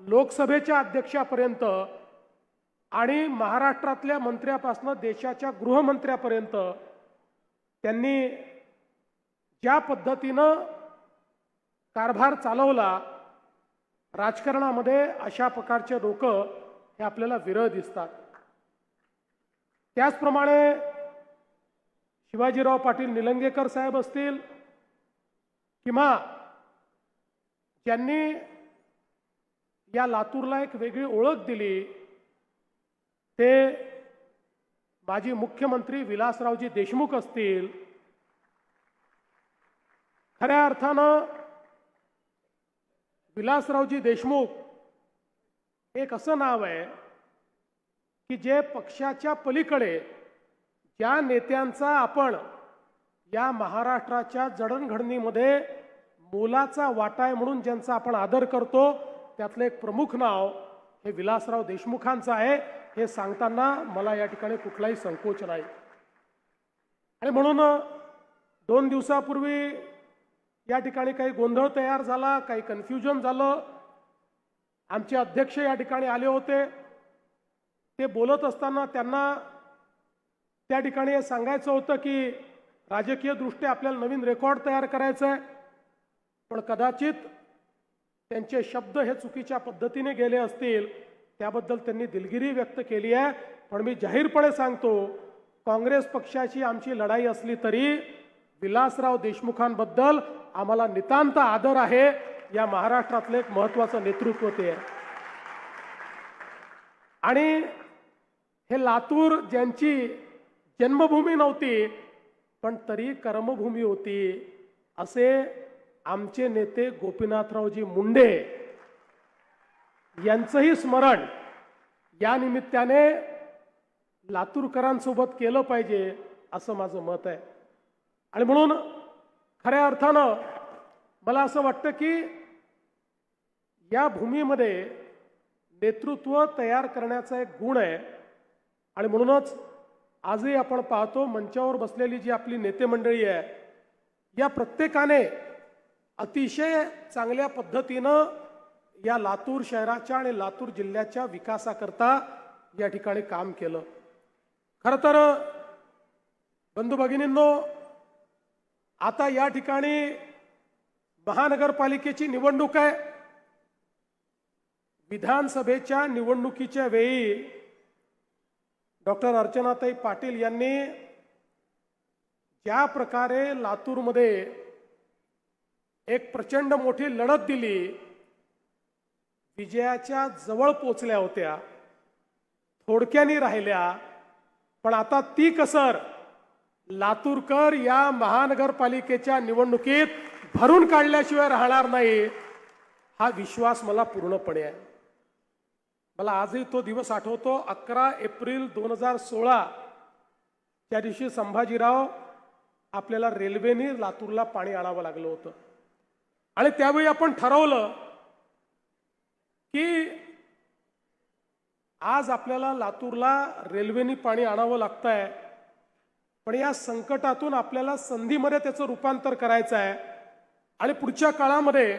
लोकसभेच्या अध्यक्षापर्यंत आणि महाराष्ट्रातल्या मंत्र्यापासनं देशाच्या गृहमंत्र्यापर्यंत त्यांनी ज्या पद्धतीनं कारभार चालवला, राजकारणामध्ये अशा प्रकारचे लोक हे आपल्याला विरळ दिसतात. त्याचप्रमाणे शिवाजीराव पाटील निलंगेकर साहेब असतील किंवा ज्यांनी या लातूरला एक वेगळी ओळख दिली ते माजी मुख्यमंत्री विलासरावजी देशमुख असतील. खऱ्या अर्थानं विलासरावजी देशमुख एक असं नाव आहे की जे पक्षाच्या पलीकडे ज्या नेत्यांचा आपण या महाराष्ट्राच्या जडणघडणीमध्ये मोलाचा वाटा आहे म्हणून ज्यांचा आपण आदर करतो त्यातलं एक प्रमुख नाव हे विलासराव देशमुखांचं आहे. हे सांगताना मला या ठिकाणी कुठलाही संकोच नाही. आणि म्हणून 2 दिवसापूर्वी या ठिकाणी काही गोंधळ तयार झाला, काही कन्फ्युजन झालं. आमचे अध्यक्ष या ठिकाणी आले होते. ते बोलत असताना त्यांना त्या ठिकाणी हे सांगायचं होतं की राजकीय दृष्ट्या आपल्याला नवीन रेकॉर्ड तयार करायचं आहे, पण कदाचित त्यांचे शब्द हे चुकीच्या पद्धतीने गेले असतील. त्याबद्दल त्यांनी दिलगिरी व्यक्त केली आहे. पण मी जाहीरपणे सांगतो, काँग्रेस पक्षाची आमची लढाई असली तरी विलासराव देशमुखांबद्दल आम्हाला नितांत आदर आहे. या महाराष्ट्रातलं एक महत्त्वाचं नेतृत्व ते आहे. आणि हे लातूर ज्यांची जन्मभूमी नव्हती पण तरी कर्मभूमी होती असे आमचे नेते गोपीनाथरावजी मुंडे यांचंही स्मरण या निमित्ताने लातूरकरांसोबत केलं पाहिजे असं माझं मत आहे. आणि म्हणून खऱ्या अर्थानं मला असं वाटतं की या भूमीमध्ये नेतृत्व तयार करण्याचा एक गुण आहे. आणि म्हणूनच आजही आपण पाहतो मंचावर बसलेली जी आपली नेते मंडळी आहे या प्रत्येकाने अतिशय चांगल्या पद्धतीनं या लातूर शहराच्या आणि लातूर जिल्ह्याच्या विकासाकरता या ठिकाणी काम केलं. खरं तर बंधू भगिनींनो, आता या ठिकाणी महानगरपालिकेची निवडणूक आहे. विधानसभेच्या निवडणुकीच्या वेळी डॉक्टर अर्चनाताई पाटील यांनी ज्या प्रकारे लातूरमध्ये एक प्रचंड मोठी लढत दिली, विजयाच्या जवळ पोचल्या होत्या, थोडक्यानी राहिल्या. पण आता ती कसर लातूरकर या महानगरपालिकेच्या निवडणुकीत भरून काढल्याशिवाय राहणार नाही हा विश्वास मला पूर्णपणे आहे. मला आजही तो दिवस आठवतो. 11 एप्रिल 2016 त्या दिवशी संभाजीराव आपल्याला रेल्वेने लातूरला पाणी आणावं लागलं होतं. आणि त्यावेळी आपण ठरवलं की आज आपल्याला लातूरला रेल्वेने पाणी आणावं लागतंय, पण या संकटातून आपल्याला संधीमध्ये त्याचं रूपांतर करायचं आहे. आणि पुढच्या काळामध्ये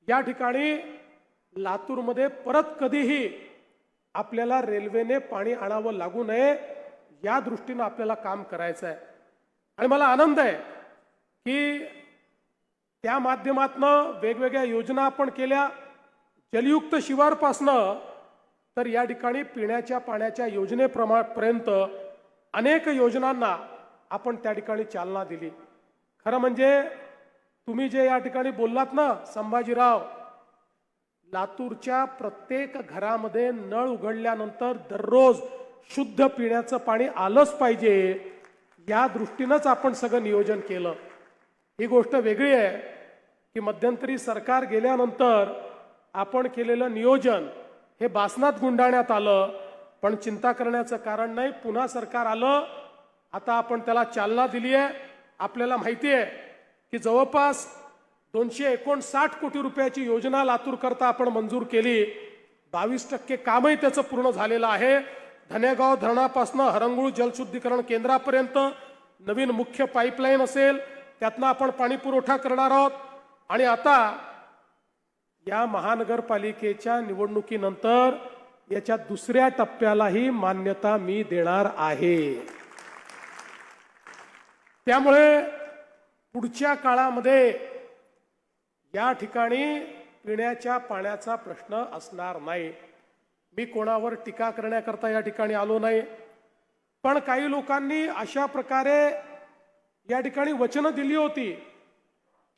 या ठिकाणी लातूरमध्ये परत कधीही आपल्याला रेल्वेने पाणी आणावं लागू नये या दृष्टीनं आपल्याला काम करायचं आहे. आणि मला आनंद आहे की त्या माध्यमातनं वेगवेगळ्या योजना आपण केल्या. जलयुक्त शिवारपासनं तर या ठिकाणी पिण्याच्या पाण्याच्या योजनेपर्यंत अनेक योजनांना आपण त्या ठिकाणी चालना दिली. खरं म्हणजे तुम्ही जे या ठिकाणी बोललात ना संभाजीराव, लातूरच्या प्रत्येक घरामध्ये नळ उघडल्यानंतर दररोज शुद्ध पिण्याचं पाणी आलंच पाहिजे या दृष्टीनंच आपण सगळं नियोजन केलं. ही गोष्ट वेगळी आहे की मध्यंतरी सरकार गेल्यानंतर आपण केलेलं नियोजन हे बासनात गुंडाळण्यात आलं. पण चिंता करण्याचं कारण नाही, पुन्हा सरकार आलं. आता आपण त्याला चालना दिली आहे. आपल्याला माहिती आहे की जवळपास 259 कोटी रुपयाची योजना लातूर करता आपण मंजूर केली. 22% कामही त्याचं पूर्ण झालेलं आहे. धनेगाव धरणापासून हरंगुळ जलशुद्धीकरण केंद्रापर्यंत नवीन मुख्य पाईपलाईन असेल, त्यातनं आपण पाणी पुरवठा करणार आहोत. आणि आता या महानगरपालिकेच्या निवडणुकीनंतर याच्या दुसऱ्या टप्प्यालाही मान्यता मी देणार आहे. त्यामुळे पुढच्या काळामध्ये या ठिकाणी पिण्याच्या पाण्याचा प्रश्न असणार नाही. मी कोणावर टीका करण्याकरता या ठिकाणी आलो नाही, पण काही लोकांनी अशा प्रकारे या ठिकाणी वचनं दिली होती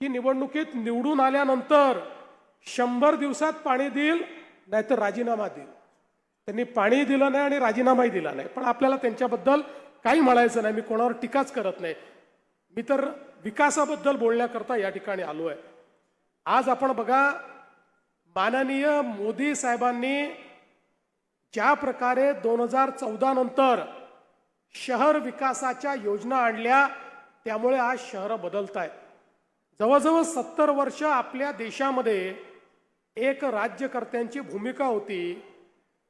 की निवडणुकीत निवडून आल्यानंतर 100 दिवसात पाणी देईल, नाहीतर राजीनामा देईल. त्यांनी पाणी दिलं नाही आणि राजीनामाही दिला नाही. पण आपल्याला त्यांच्याबद्दल काही म्हणायचं नाही, मी कोणावर टीकाच करत नाही. मी तर विकासाबद्दल बोलण्याकरता या ठिकाणी आलो आहे. आज आपण बघा, माननीय मोदी साहेबांनी ज्या प्रकारे 2014 नंतर शहर विकासाच्या योजना आणल्या, त्यामुळे आज शहरं बदलत आहेत. जवळजवळ 70 वर्ष आपल्या देशामध्ये एक राज्यकर्त्यांची भूमिका होती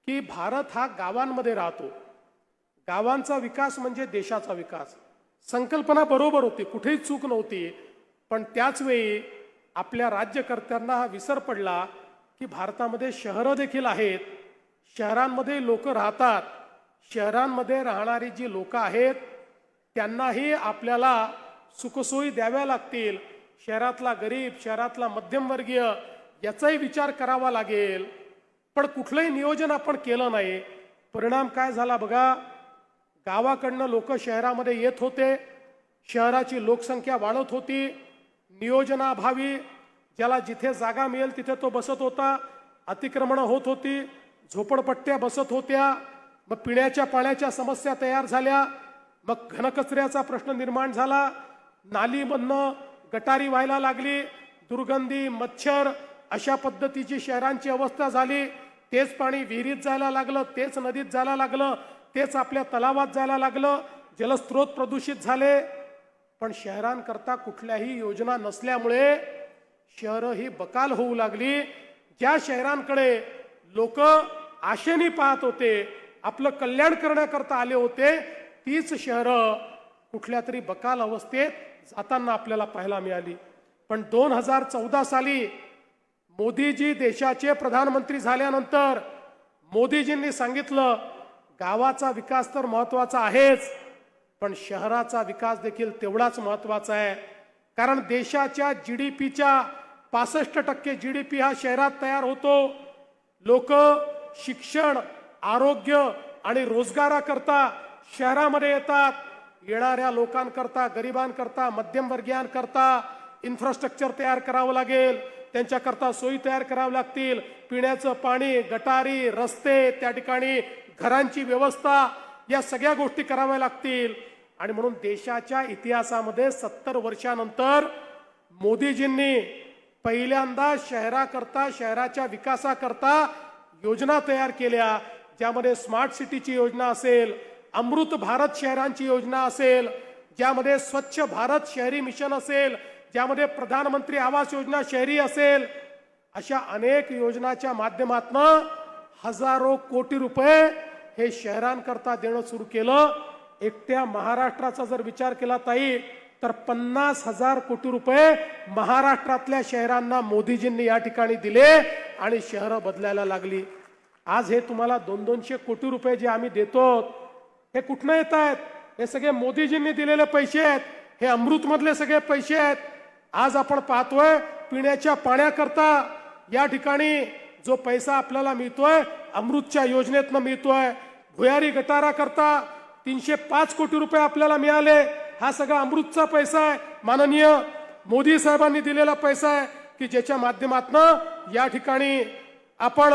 की भारत हा गावांमध्ये राहतो, गावांचा विकास म्हणजे देशाचा विकास. संकल्पना बरोबर होती, कुठेही चूक नव्हती. पण त्याच वेळी आपल्या राज्यकर्त्यांना हा विसर पडला की भारतामध्ये शहरं देखील आहेत, शहरांमध्ये लोक राहतात. शहरांमध्ये राहणारी जी लोक आहेत त्यांनाही आपल्याला सुखसोयी द्याव्या लागतील. शहरातला गरीब, शहरातला मध्यमवर्गीय याचाही विचार करावा लागेल. पण कुठलंही नियोजन आपण केलं नाही. परिणाम काय झाला बघा, गावाकडनं लोक शहरामध्ये येत होते, शहराची लोकसंख्या वाढत होती. नियोजनाभावी ज्याला जिथे जागा मिळेल तिथे तो बसत होता, अतिक्रमणं होत होती, झोपडपट्ट्या बसत होत्या. मग पिण्याच्या पाण्याच्या समस्या तयार झाल्या, मग घनकचऱ्याचा प्रश्न निर्माण झाला, नालीमधनं गटारी व्हायला लागली, दुर्गंधी, मच्छर अशा पद्धतीची शहरांची अवस्था झाली. तेच पाणी विहिरीत जायला लागलं, तेच नदीत जायला लागलं, तेच आपल्या तलावात जायला लागलं, जलस्रोत प्रदूषित झाले. पण शहरांकरता कुठल्याही योजना नसल्यामुळे शहरं ही बकाल होऊ लागली. ज्या शहरांकडे लोक आशेने पाहत होते, आपलं कल्याण करण्याकरता आले होते, तीच शहरं कुठल्या तरी बकाल अवस्थेत जाताना आपल्याला पाहायला मिळाली. पण 2014 साली मोदीजी देशाचे प्रधानमंत्री झाल्यानंतर मोदीजींनी सांगितलं, गावाचा विकास तर महत्वाचा आहेच, पण शहराचा विकास देखील तेवढाच महत्वाचा आहे. कारण देशाच्या जीडीपीच्या 65% जीडीपी हा शहरात तयार होतो. लोक शिक्षण, आरोग्य आणि रोजगाराकरता शहरामध्ये येतात. येणाऱ्या लोकांकरता, गरिबांकरता, मध्यमवर्गीयांकरता इन्फ्रास्ट्रक्चर तयार करावं लागेल, त्यांच्याकरता सोयी तयार कराव्या लागतील. पिण्याचं पाणी, गटारी, रस्ते, त्या ठिकाणी घरांची व्यवस्था, या सगळ्या गोष्टी कराव्या लागतील. आणि म्हणून देशाच्या इतिहासामध्ये 70 वर्षानंतर मोदीजींनी पहिल्यांदा शहराकरता, शहराच्या विकासाकरता योजना तयार केल्या, ज्यामध्ये स्मार्ट सिटीची योजना असेल, अमृत भारत शहरांची योजना असेल, ज्यामध्ये स्वच्छ भारत शहरी मिशन असेल, ज्यामध्ये प्रधानमंत्री आवास योजना शहरी असेल. अशा अनेक योजनाच्या माध्यमातून हजारो कोटी रुपये हे शहरांकरता देणं सुरू केलं. एकट्या महाराष्ट्राचा जर विचार केला ताई, तर 50,000 कोटी रुपये महाराष्ट्रातल्या शहरांना मोदीजींनी या ठिकाणी दिले आणि शहरं बदलायला लागली. आज हे तुम्हाला 200 कोटी रुपये जे आम्ही देतो, हे कुठनं येत आहेत? हे सगळे मोदीजींनी दिलेले पैसे आहेत. हे अमृत मधले सगळे पैसे आहेत. आज आपण पाहतोय पिण्याच्या पाण्याकरता या ठिकाणी जो पैसा आपल्याला मिळतोय, अमृतच्या योजनेतनं मिळतोय. भुयारी गटाराकरता 305 कोटी रुपये आपल्याला मिळाले. हा सगळा अमृतचा पैसा आहे, माननीय मोदी साहेबांनी दिलेला पैसा आहे, की ज्याच्या माध्यमातून या ठिकाणी आपण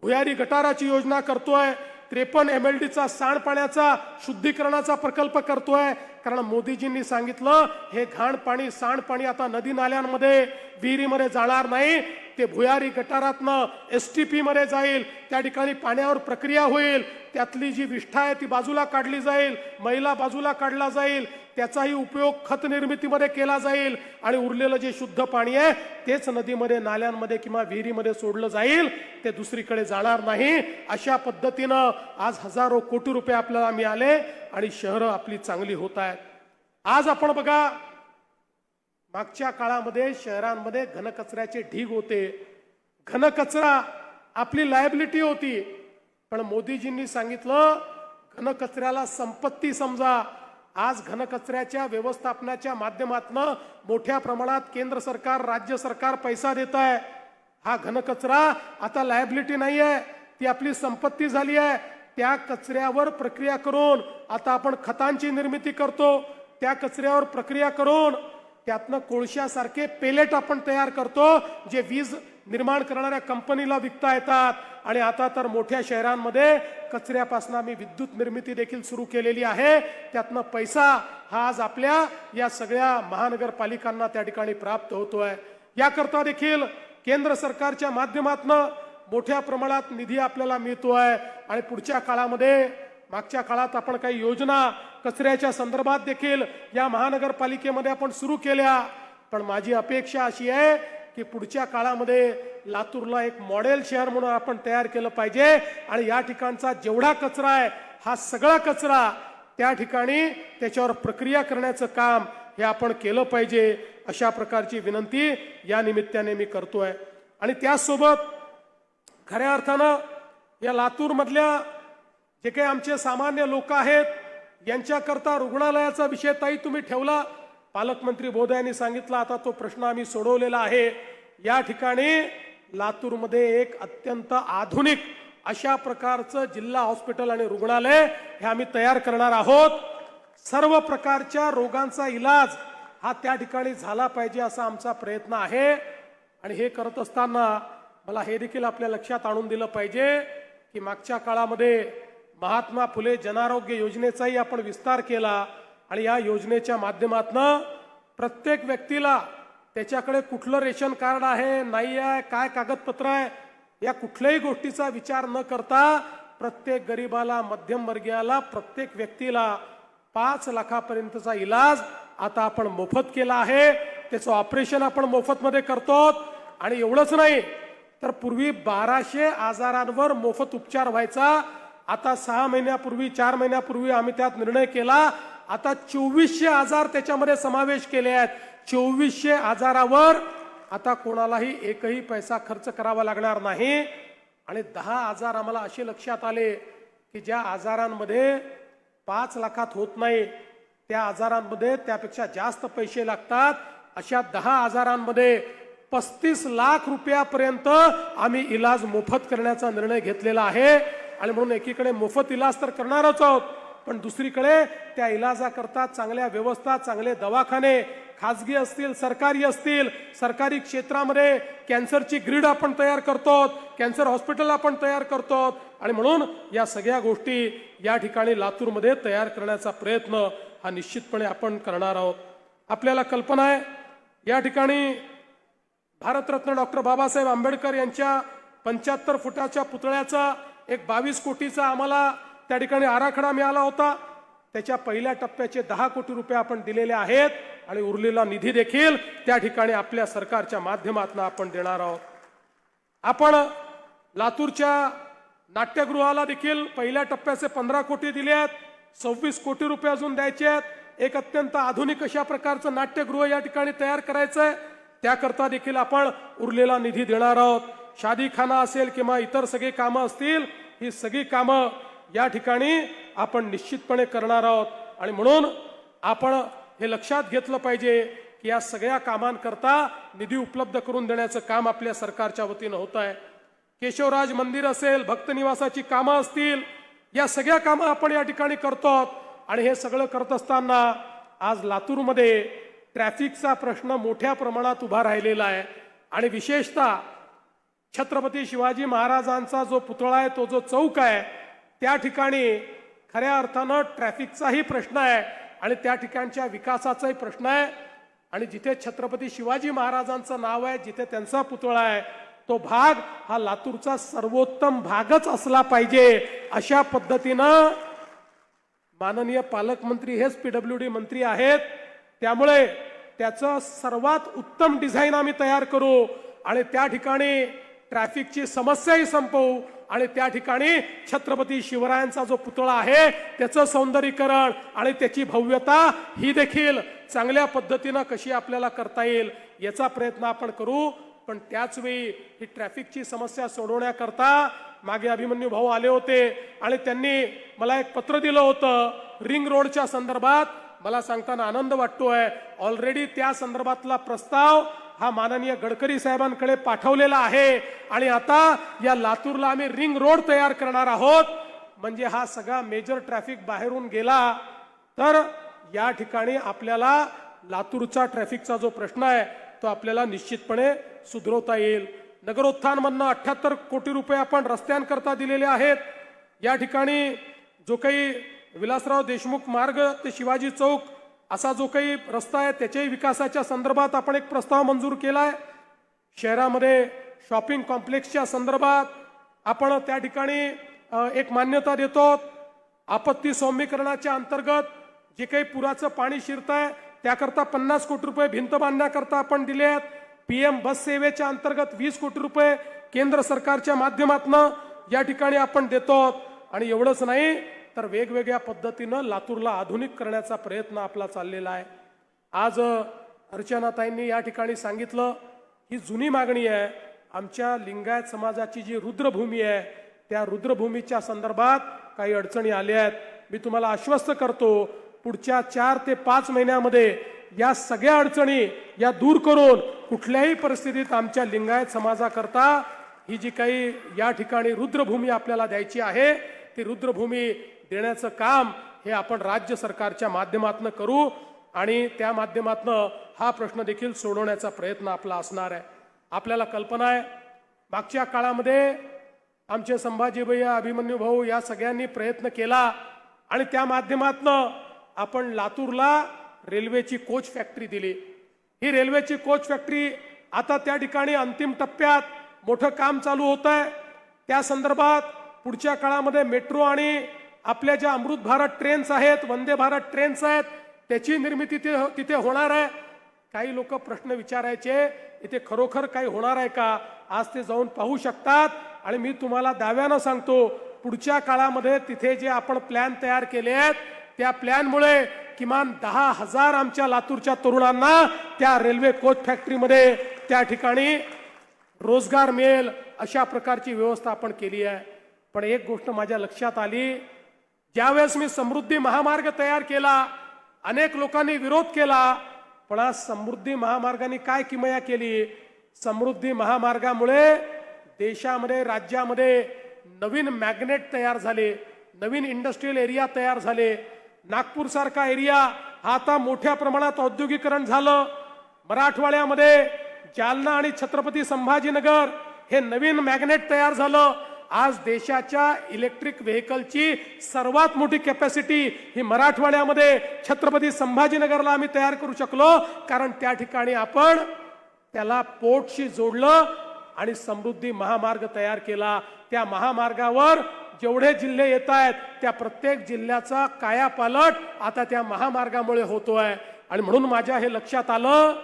भुयारी गटाराची योजना करतोय. 53 MLDचा सांडपाण्याचा शुद्धीकरणाचा प्रकल्प करतोय. कारण मोदीजींनी सांगितलं, हे घाण पाणी, सांडपाणी आता नदी नाल्यांमध्ये, विहिरीमध्ये जाणार नाही, ते भुयारी गटारातनं STP मध्ये जाईल. त्या ठिकाणी पाण्यावर प्रक्रिया होईल, त्यातली जी विष्ठा आहे ती बाजूला काढली जाईल, मैला बाजूला काढला जाईल. त्याचाही उपयोग खत निर्मितीमध्ये केला जाईल आणि उरलेलं जे शुद्ध पाणी आहे तेच नदीमध्ये, नाल्यांमध्ये किंवा विहिरीमध्ये सोडलं जाईल, ते दुसरीकडे जाणार नाही. अशा पद्धतीनं आज हजारो कोटी रुपये आपल्याला मिळाले आणि शहरं आपली चांगली होत आहेत. आज आपण बघा, मागच्या काळामध्ये शहरांमध्ये घनकचऱ्याचे ढीग होते. घनकचरा आपली लायबिलिटी होती, पण मोदीजींनी सांगितलं घनकचऱ्याला संपत्ती समजा. आज घनकचऱ्याच्या व्यवस्थापनाच्या माध्यमातून मोठ्या प्रमाणात केंद्र सरकार, राज्य सरकार पैसा देत आहे. हा घनकचरा आता लायबिलिटी नाही आहे, ती आपली संपत्ती झाली आहे. त्या कचऱ्यावर प्रक्रिया करून आता आपण खतांची निर्मिती करतो. त्या कचऱ्यावर प्रक्रिया करून त्यातनं कोळशासारखे पेलेट आपण तयार करतो, जे वीज निर्माण करणाऱ्या कंपनीला विकता येतात. आणि आता तर मोठ्या शहरांमध्ये कचऱ्यापासून आम्ही विद्युत निर्मिती देखील सुरू केलेली आहे. त्यातनं पैसा हा आज आपल्या या सगळ्या महानगरपालिकांना त्या ठिकाणी प्राप्त होतोय. याकरता देखील केंद्र सरकारच्या माध्यमातून मोठ्या प्रमाणात निधी आपल्याला मिळतोय. आणि पुढच्या काळामध्ये, मागच्या काळात आपण काही योजना कचऱ्याच्या संदर्भात देखील या महानगरपालिकेमध्ये आपण सुरू केल्या. पण माझी अपेक्षा अशी आहे की पुढच्या काळामध्ये लातूरला एक मॉडेल शहर म्हणून आपण तयार केलं पाहिजे. आणि या ठिकाणचा जेवढा कचरा आहे, हा सगळा कचरा त्या ठिकाणी त्याच्यावर प्रक्रिया करण्याचं काम हे आपण केलं पाहिजे. अशा प्रकारची विनंती या निमित्ताने मी करतोय. आणि त्याचसोबत खऱ्या अर्थानं या लातूरमधल्या जे काही आमचे सामान्य लोक आहेत, यांच्याकरता रुग्णालयाचा विषय ताई तुम्ही ठेवला. पालकमंत्री महोदय यांनी सांगितलं, आता तो प्रश्न आम्ही सोडवलेला आहे. या ठिकाणी लातूरमध्ये एक अत्यंत आधुनिक अशा प्रकारचं जिल्हा हॉस्पिटल आणि रुग्णालय हे आम्ही तयार करणार आहोत. सर्व प्रकारच्या रोगांचा इलाज हा त्या ठिकाणी झाला पाहिजे असा आमचा प्रयत्न आहे. आणि हे करत असताना मला हे देखील आपल्या लक्षात आणून दिलं पाहिजे की मागच्या काळामध्ये महात्मा फुले जनआरोग्य योजनेचाही आपण विस्तार केला. आणि या योजनेच्या माध्यमातून प्रत्येक व्यक्तीला त्याच्याकडे कुठलं रेशन कार्ड आहे, नाही आहे, काय कागदपत्र आहे, या कुठल्याही गोष्टीचा विचार न करता प्रत्येक गरीबाला, मध्यमवर्गीयाला, प्रत्येक व्यक्तीला 5 लाखापर्यंतचा इलाज आता आपण मोफत केला आहे. त्याचं ऑपरेशन आपण मोफतमध्ये करतो. आणि एवढंच नाही तर पूर्वी 1200 आजारांवर मोफत उपचार व्हायचा. आता 6 महिन्यापूर्वी, 4 महिन्यापूर्वी आम्ही त्यात निर्णय केला, आता 2400 आजार त्याच्यामध्ये समावेश केले आहेत. 2400 आजारावर आता कोणालाही एकही पैसा खर्च करावा लागणार नाही. आणि 10 आजार आम्हाला असे लक्षात आले की ज्या आजारांमध्ये 5 लाखात होत नाही, त्या आजारांमध्ये त्यापेक्षा जास्त पैसे लागतात. अशा 10 आजारांमध्ये 35 लाख रुपयापर्यंत आम्ही इलाज मोफत करण्याचा निर्णय घेतलेला आहे. आणि म्हणून एकीकडे मोफत इलाज तर करणारच आहोत, पण दुसरीकडे त्या इलाजाकरता चांगल्या व्यवस्था, चांगले दवाखाने, खाजगी असतील, सरकारी असतील, सरकारी क्षेत्रामध्ये कॅन्सरची ग्रीड आपण तयार करतो, कॅन्सर हॉस्पिटल आपण तयार करतो. आणि म्हणून या सगळ्या गोष्टी या ठिकाणी लातूरमध्ये तयार करण्याचा प्रयत्न हा निश्चितपणे आपण करणार आहोत. आपल्याला कल्पना आहे, या ठिकाणी भारतरत्न डॉक्टर बाबासाहेब आंबेडकर यांच्या 75 फुटाच्या पुतळ्याचा एक 22 कोटीचा आम्हाला त्या ठिकाणी आराखडा मिळाला होता. त्याच्या पहिल्या टप्प्याचे 10 कोटी रुपये आपण दिलेले आहेत. आणि उरलेला निधी देखील त्या ठिकाणी आपल्या सरकारच्या माध्यमातून आपण देणार आहोत. आपण लातूरच्या नाट्यगृहाला देखील पहिल्या टप्प्याचे 15 कोटी दिले आहेत. 26 कोटी रुपये अजून द्यायचे आहेत. एक अत्यंत आधुनिक अशा प्रकारचं नाट्यगृह या ठिकाणी तयार करायचं आहे. त्याकरता देखील आपण उरलेला निधी देणार आहोत. शादीखाना असेल किंवा इतर सगळी कामं असतील, ही सगळी कामं या ठिकाणी आपण निश्चितपणे करणार आहोत. आणि म्हणून आपण हे लक्षात घेतलं पाहिजे की या सगळ्या कामांकरता निधी उपलब्ध करून देण्याचं काम आपल्या सरकारच्या वतीनं होत आहे. केशवराज मंदिर असेल, भक्तनिवासाची कामं असतील, या सगळ्या कामं आपण या ठिकाणी करतो. आणि हे सगळं करत असताना आज लातूरमध्ये ट्रॅफिकचा प्रश्न मोठ्या प्रमाणात उभा राहिलेला आहे. आणि विशेषतः छत्रपती शिवाजी महाराजांचा जो पुतळा आहे, तो जो चौक आहे, त्या ठिकाणी खऱ्या अर्थानं ट्रॅफिकचाही प्रश्न आहे आणि त्या ठिकाणच्या विकासाचाही प्रश्न आहे. आणि जिथे छत्रपती शिवाजी महाराजांचं नाव आहे, जिथे त्यांचा पुतळा आहे, तो भाग हा लातूरचा सर्वोत्तम भागच असला पाहिजे. अशा पद्धतीनं माननीय पालकमंत्री हेच PWD मंत्री आहेत, त्यामुळे त्याचं सर्वात उत्तम डिझाईन आम्ही तयार करू आणि त्या ठिकाणी ट्रॅफिकची समस्याही संपवू आणि त्या ठिकाणी छत्रपती शिवरायांचा जो पुतळा आहे त्याचं सौंदर्यीकरण आणि त्याची भव्यता ही देखील चांगल्या पद्धतीनं कशी आपल्याला करता येईल याचा प्रयत्न आपण करू. पण त्याच वेळी ही ट्रॅफिकची समस्या सोडवण्याकरता मागे अभिमन्यू भाऊ आले होते आणि त्यांनी मला एक पत्र दिलं होतं रिंग रोडच्या संदर्भात. मला सांगताना आनंद वाटतोय, ऑलरेडी त्या संदर्भातला प्रस्ताव हा माननीय गडकरी साहेबांकडे पाठवलेला आहे आणि आता या लातूरला आम्ही रिंग रोड तयार करणार आहोत. म्हणजे हा सगळा मेजर ट्रॅफिक बाहेरून गेला तर या ठिकाणी आपल्याला लातूरचा ट्रॅफिकचा जो प्रश्न आहे तो आपल्याला निश्चितपणे सुधारवता येईल. नगरोत्थानमधनं 78 कोटी रुपये आपण रस्त्यांकरता दिलेले आहेत. या ठिकाणी जो काही विलासराव देशमुख मार्ग ते शिवाजी चौक असा जो काही रस्ता आहे त्याच्याही विकासाच्या संदर्भात आपण एक प्रस्ताव मंजूर केलाय. शहरामध्ये शॉपिंग कॉम्प्लेक्सच्या संदर्भात आपण त्या ठिकाणी एक मान्यता देतो. आपत्ती सौम्यीकरणाच्या अंतर्गत जे काही पुराचं पाणी शिरतंय त्याकरता 50 कोटी रुपये भिंत बांधण्याकरता आपण दिले आहेत. PM बस सेवेच्या अंतर्गत 20 कोटी रुपये केंद्र सरकारच्या माध्यमातून या ठिकाणी आपण देतो. आणि एवढंच नाही तर वेगवेगळ्या पद्धतीनं लातूरला आधुनिक करण्याचा प्रयत्न आपला चाललेला आहे. आज अर्चनाताईंनी या ठिकाणी सांगितलं ही जुनी मागणी आहे. आमच्या लिंगायत समाजाची जी रुद्रभूमी आहे त्या रुद्रभूमीच्या संदर्भात काही अडचणी आल्या आहेत. मी तुम्हाला आश्वस्त करतो पुढच्या 4 ते 5 महिन्यामध्ये या सगळ्या अडचणी या दूर करून कुठल्याही परिस्थितीत आमच्या लिंगायत समाजाकरता ही जी काही या ठिकाणी रुद्रभूमी आपल्याला द्यायची आहे ती रुद्रभूमी देण्याचं काम हे आपण राज्य सरकारच्या माध्यमातून करू आणि त्या माध्यमातून हा प्रश्न देखील सोडवण्याचा प्रयत्न आपला असणार आहे. आपल्याला कल्पना आहे मागच्या काळामध्ये आमचे संभाजी भैया अभिमन्यू भाऊ या सगळ्यांनी प्रयत्न केला आणि त्या माध्यमातून आपण लातूरला रेल्वेची कोच फॅक्टरी दिली. ही रेल्वेची कोच फॅक्टरी आता त्या ठिकाणी अंतिम टप्प्यात मोठं काम चालू होत आहे. त्या संदर्भात पुढच्या काळामध्ये मेट्रो आणि आपल्या ज्या अमृत भारत ट्रेन्स आहेत वंदे भारत ट्रेन्स आहेत त्याची निर्मिती तिथे होणार आहे. काही लोक प्रश्न विचारायचे इथे खरोखर काही होणार आहे का. आज ते जाऊन पाहू शकतात आणि मी तुम्हाला दाव्यानं सांगतो पुढच्या काळामध्ये तिथे जे आपण प्लॅन तयार केले आहेत त्या प्लॅनमुळे किमान 10,000 आमच्या लातूरच्या तरुणांना त्या रेल्वे कोच फॅक्टरीमध्ये त्या ठिकाणी रोजगार मिळेल अशा प्रकारची व्यवस्था आपण केली आहे. पण एक गोष्ट माझ्या लक्षात आली, ज्यावेळेस मी समृद्धी महामार्ग तयार केला अनेक लोकांनी विरोध केला. पण आज समृद्धी महामार्गाने काय किमया केली. समृद्धी महामार्गामुळे देशामध्ये राज्यामध्ये नवीन मॅग्नेट तयार झाले, नवीन इंडस्ट्रियल एरिया तयार झाले. नागपूर सारखा एरिया हा आता मोठ्या प्रमाणात औद्योगिकरण झालं. मराठवाड्यामध्ये जालना आणि छत्रपती संभाजीनगर हे नवीन मॅग्नेट तयार झालं. आज देशाच्या इलेक्ट्रिक व्हेकलची सर्वात मोठी कॅपॅसिटी ही मराठवाड्यामध्ये छत्रपती संभाजीनगरला आम्ही तयार करू शकलो कारण त्या ठिकाणी आपण त्याला पोर्टशी जोडलं आणि समृद्धी महामार्ग तयार केला. त्या महामार्गावर जेवढे जिल्हे येत आहेत त्या प्रत्येक जिल्ह्याचा कायापालट आता त्या महामार्गामुळे होतोय. आणि म्हणून माझ्या हे लक्षात आलं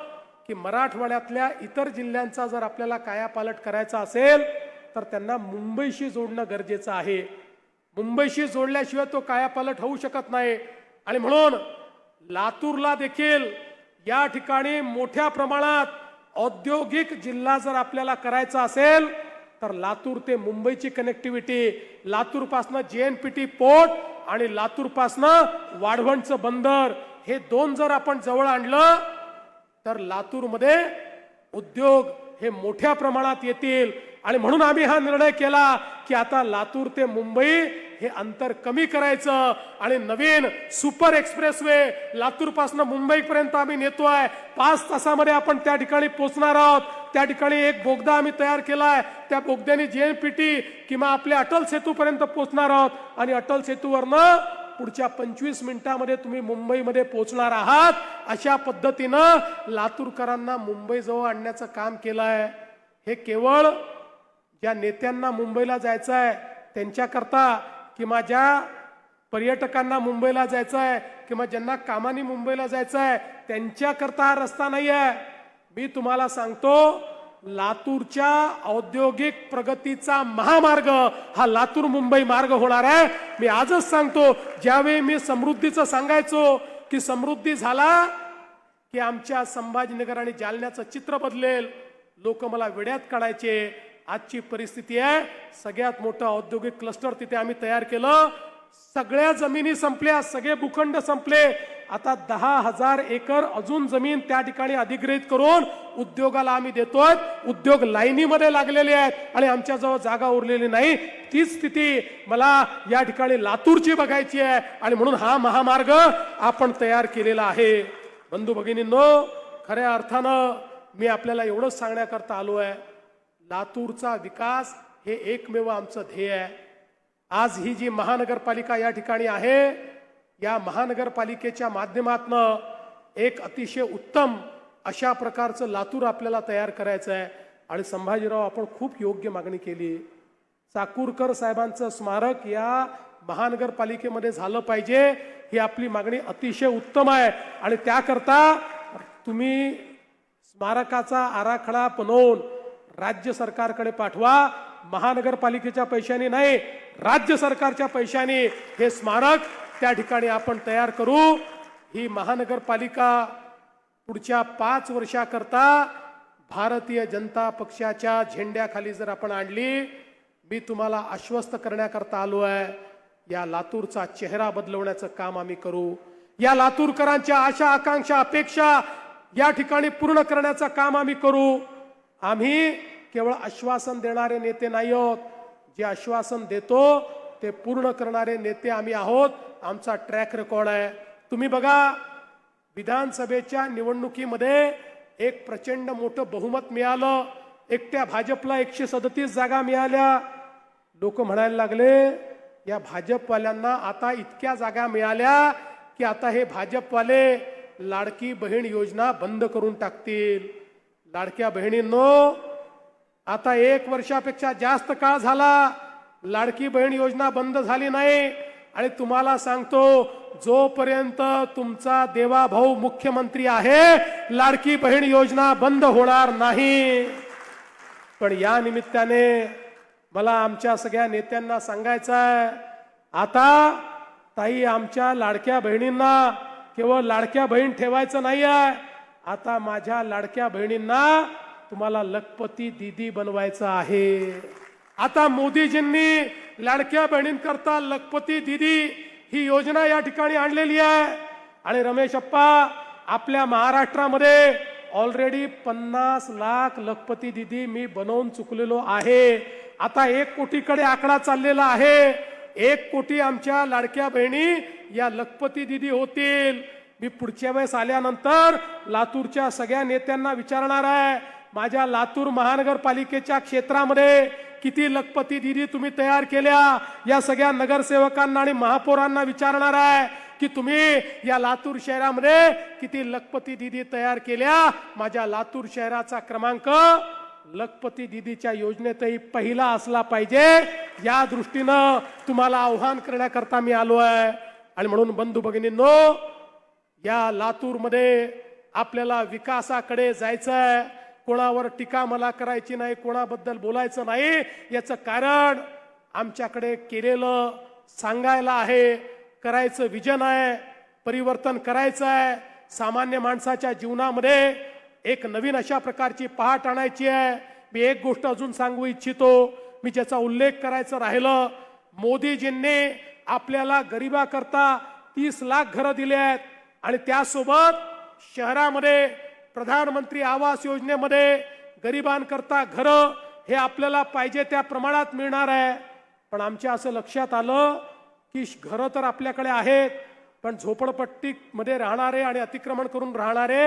की मराठवाड्यातल्या इतर जिल्ह्यांचा जर आपल्याला कायापालट करायचा असेल तर त्यांना मुंबईशी जोडणं गरजेचं आहे. मुंबईशी जोडल्याशिवाय तो कायापालट होऊ शकत नाही. आणि म्हणून लातूरला देखील या ठिकाणी मोठ्या प्रमाणात औद्योगिक जिल्हा जर आपल्याला करायचा असेल तर लातूर ते मुंबईची कनेक्टिव्हिटी, लातूरपासनं JNPT पोर्ट आणि लातूरपासनं वाढवणचं बंदर हे 2 जर आपण जवळ आणलं तर लातूरमध्ये उद्योग हे मोठ्या प्रमाणात येतील. आणि म्हणून आम्ही हा निर्णय केला की आता लातूर ते मुंबई हे अंतर कमी करायचं आणि नवीन सुपर एक्सप्रेसवे लातूर पासून मुंबई पर्यंत आम्ही नेतोय. 5 तासामध्ये आपण त्या ठिकाणी पोहोचणार आहोत. त्या ठिकाणी एक बोगदा आम्ही तयार केलाय. त्या बोगद्याने JNPT किंवा आपल्या अटल सेतू पर्यंत पोहोचणार आहोत आणि अटल सेतूवरनं पुढच्या 25 मिनिटांमध्ये तुम्ही मुंबईमध्ये पोहोचणार आहात. अशा पद्धतीनं लातूरकरांना मुंबई जवळ आणण्याचं काम केलंय. हे केवळ ज्या नेत्यांना मुंबईला जायचं आहे त्यांच्याकरता किंवा ज्या पर्यटकांना मुंबईला जायचं आहे किंवा ज्यांना कामाने मुंबईला जायचं आहे त्यांच्याकरता हा रस्ता नाही आहे. मी तुम्हाला सांगतो, लातूरच्या औद्योगिक प्रगतीचा महामार्ग हा लातूर मुंबई मार्ग होणार आहे. मी आजच सांगतो, ज्यावेळी मी समृद्धीचं सांगायचो की समृद्धी झाला की आमच्या संभाजीनगर आणि जालन्याचं चित्र बदलेल, लोक मला वेड्यात काढायचे. आजची परिस्थिती आहे, सगळ्यात मोठं औद्योगिक क्लस्टर तिथे आम्ही तयार केलं. सगळ्या जमिनी संपल्या, सगळे भूखंड संपले. आता 10,000 एकर अजून जमीन त्या ठिकाणी अधिग्रहित करून उद्योगाला आम्ही देतोय. उद्योग लाईनीमध्ये लागलेले आहेत आणि आमच्याजवळ जागा उरलेली नाही. तीच स्थिती मला या ठिकाणी लातूरची बघायची आहे आणि म्हणून हा महामार्ग आपण तयार केलेला आहे. बंधू भगिनींनो, खऱ्या अर्थानं मी आपल्याला एवढंच सांगण्याकरता आलो आहे, लातूरचा विकास हे एकमेव आमचं ध्येय आहे. आज ही जी महानगरपालिका या ठिकाणी आहे, या महानगरपालिकेच्या माध्यमातनं एक अतिशय उत्तम अशा प्रकारचं लातूर आपल्याला तयार करायचं आहे. आणि संभाजीराव, आपण खूप योग्य मागणी केली. चाकूरकर साहेबांचं स्मारक या महानगरपालिकेमध्ये झालं पाहिजे, ही आपली मागणी अतिशय उत्तम आहे. आणि त्याकरता तुम्ही स्मारकाचा आराखडा बनवून राज्य सरकारकडे पाठवा. महानगरपालिकेच्या पैशाने नाही, राज्य सरकारच्या पैशाने हे स्मारक त्या ठिकाणी आपण तयार करू. ही महानगरपालिका पुढच्या 5 वर्षाकरता भारतीय जनता पक्षाच्या झेंड्याखाली जर आपण आणली, मी तुम्हाला आश्वस्त करण्याकरता आलो आहे, या लातूरचा चेहरा बदलवण्याचं काम आम्ही करू. या लातूरकरांच्या आशा आकांक्षा अपेक्षा या ठिकाणी पूर्ण करण्याचं काम आम्ही करू. आम्ही केवळ आश्वासन देणारे नेते नाही आहोत, जे आश्वासन देतो ते पूर्ण करणारे नेते आम्ही आहोत. आमचा ट्रॅक रेकॉर्ड आहे. तुम्ही बघा, विधानसभेच्या निवडणुकीमध्ये एक प्रचंड मोठं बहुमत मिळालं. एकट्या भाजपला 137 जागा मिळाल्या. लोक म्हणायला लागले, या भाजपवाल्यांना आता इतक्या जागा मिळाल्या की आता हे भाजपवाले लाडकी बहीण योजना बंद करून टाकतील. लाडक्या बहिणींनो, आता 1 वर्षापेक्षा जास्त काळ झाला लाडकी बहीण योजना बंद झाली नाही. आणि तुम्हाला सांगतो, जोपर्यंत तुमचा देवाभाऊ मुख्यमंत्री आहे, लाडकी बहीण योजना बंद होणार नाही. पण या निमित्ताने मला आमच्या सगळ्या नेत्यांना सांगायचं आहे, आता ताई, आमच्या लाडक्या बहिणींना केवळ लाडक्या बहीण ठेवायचं नाही आहे, आता माझ्या लाडक्या बहिणींना तुम्हाला लखपती दीदी बनवायचं आहे. आता मोदीजींनी लाडक्या बहिणींकरता लखपती दीदी ही योजना या ठिकाणी आणलेली आहे. आणि रमेश अप्पा, आपल्या महाराष्ट्रामध्ये ऑलरेडी 50 लाख लखपती दीदी मी बनवून चुकलेलो आहे. आता 1 कोटीकडे आकडा चाललेला आहे. 1 कोटी आमच्या लाडक्या बहिणी या लखपती दीदी होतील. मी पुढच्या वेळेस आल्यानंतर लातूरच्या सगळ्या नेत्यांना विचारणार आहे, माझ्या लातूर महानगरपालिकेच्या क्षेत्रामध्ये किती लखपती दीदी तुम्ही तयार केल्या. या सगळ्या नगरसेवकांना आणि महापौरांना विचारणार आहे की तुम्ही या लातूर शहरामध्ये किती लखपती दीदी तयार केल्या. माझ्या लातूर शहराचा क्रमांक लखपती दीदीच्या योजनेतही पहिला असला पाहिजे, या दृष्टीनं तुम्हाला आव्हान करण्याकरता मी आलो आहे. आणि म्हणून बंधू भगिनींनो, या लातूरमध्ये आपल्याला विकासाकडे जायचं आहे. कोणावर टीका मला करायची नाही, कोणाबद्दल बोलायचं नाही. याचं कारण आमच्याकडे केलेलं सांगायला आहे, करायचं विजन आहे, परिवर्तन करायचं आहे. सामान्य माणसाच्या जीवनामध्ये एक नवीन अशा प्रकारची पहाट आणायची आहे. मी एक गोष्ट अजून सांगू इच्छितो, मी ज्याचा उल्लेख करायचं राहिलं, मोदीजींनी आपल्याला गरिबाकरता 30 लाख घरं दिले आहेत आणि त्यासोबत शहरामध्ये प्रधानमंत्री आवास योजनेमध्ये गरिबांकरता घरं हे आपल्याला पाहिजे त्या प्रमाणात मिळणार आहे. पण आमच्या असं लक्षात आलं की घरं तर आपल्याकडे आहेत, पण झोपडपट्टीमध्ये राहणारे आणि अतिक्रमण करून राहणारे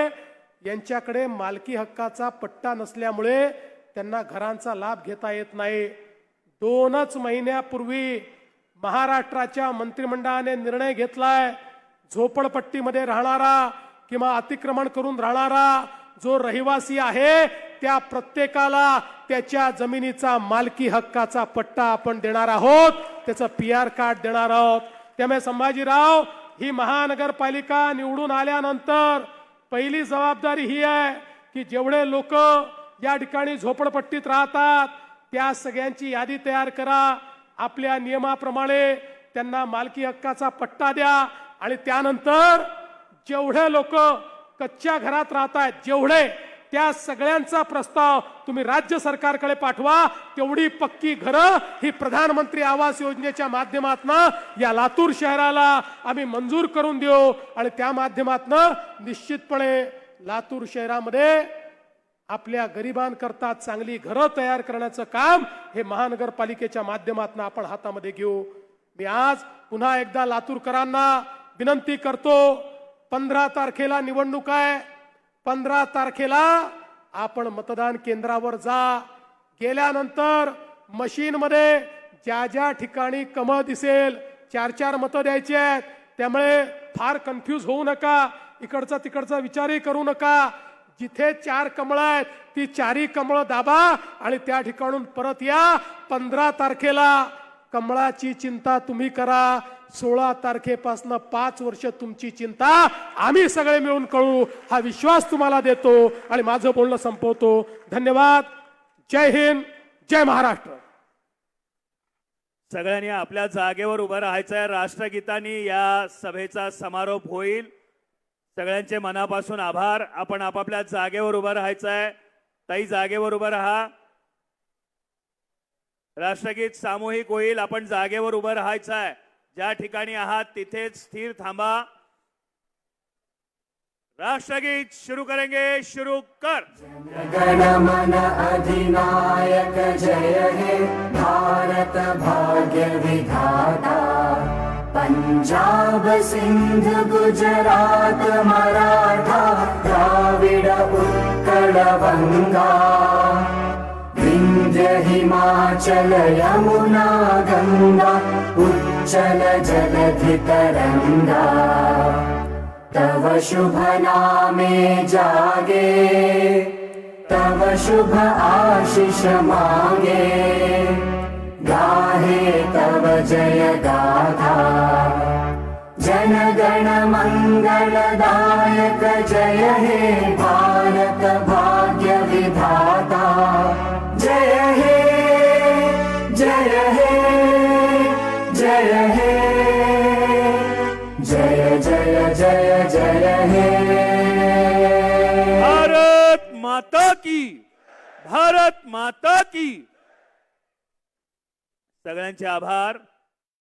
यांच्याकडे मालकी हक्काचा पट्टा नसल्यामुळे त्यांना घरांचा लाभ घेता येत नाही. 2च महिन्यापूर्वी महाराष्ट्राच्या मंत्रिमंडळाने निर्णय घेतलाय, झोपडपट्टीमध्ये राहणारा किंवा अतिक्रमण करून राहणारा जो रहिवासी आहे त्या प्रत्येकाला त्याच्या जमिनीचा मालकी हक्काचा पट्टा आपण देणार आहोत, त्याचं PR कार्ड देणार आहोत. त्यामुळे संभाजीराव, ही महानगरपालिका निवडून आल्यानंतर पहिली जबाबदारी ही आहे की जेवढे लोक या ठिकाणी झोपडपट्टीत राहतात त्या सगळ्यांची यादी तयार करा. आपल्या नियमाप्रमाणे त्यांना मालकी हक्काचा पट्टा द्या आणि त्यानंतर जेवढे लोक कच्च्या घरात राहत आहेत, जेवढे, त्या सगळ्यांचा प्रस्ताव तुम्ही राज्य सरकारकडे पाठवा. तेवढी पक्की घरं ही प्रधानमंत्री आवास योजनेच्या माध्यमातून या लातूर शहराला आम्ही मंजूर करून देऊ आणि त्या माध्यमातून निश्चितपणे लातूर शहरामध्ये आपल्या गरिबांकरता चांगली घरं तयार करण्याचं काम हे महानगरपालिकेच्या माध्यमातून आपण हातामध्ये घेऊ. मी आज पुन्हा एकदा लातूरकरांना विनंती करतो, 15 तारखेला निवडणूक आहे. 15 तारखेला आपण मतदान केंद्रावर जा. गेल्यानंतर मशीनमध्ये ज्या ज्या ठिकाणी कमळ दिसेल 4-4 मतं द्यायची आहेत. त्यामुळे फार कन्फ्यूज होऊ नका, इकडचा तिकडचा विचारही करू नका. जिथे 4 कमळ आहेत ती 4ही कमळ दाबा आणि त्या ठिकाणून परत या. 15 तारखेला कमळाची चिंता तुम्ही करा. 16 तारखेपासून 5 वर्ष तुमची चिंता आम्ही सगळे मिळून करू, हा विश्वास तुम्हाला देतो आणि माझं बोलणं संपवतो. धन्यवाद. जय हिंद, जय महाराष्ट्र. सगळ्यांनी आपल्या जागेवर उभं राहायचंय. राष्ट्रगीतांनी या सभेचा समारोप होईल. सगळ्यांचे मनापासून आभार. आपण आपापल्या जागेवर उभं राहायचंय. ताई, जागेवर उभं राहा. राष्ट्रगीत सामूहिक होईल. आपण जागेवर उभं राहायचंय. ज्या ठिकाणी आहात तिथेच स्थिर थांबा. राष्ट्रगीत शुरू करेंगे. शुरू कर. गण मन अधिनायक जय हे भारत भाग्य विधाता. पंजाब सिंध गुजरात मराठा द्राविड उत्कल गंगा. विंध्य हिमाचल यमुना गंगा उच्चल जलधि तरंगा. तव शुभ नामे जागे, तव शुभ आशीष मांगे. गाहे तव जय गाथा. जन गण मंगलदायक जय हे भारत भाग्य विधाता. जय हे, जय हे, जय हे, जय जय जय जय हे. भारत माता की, भारत माता की. सगळ्यांचे आभार.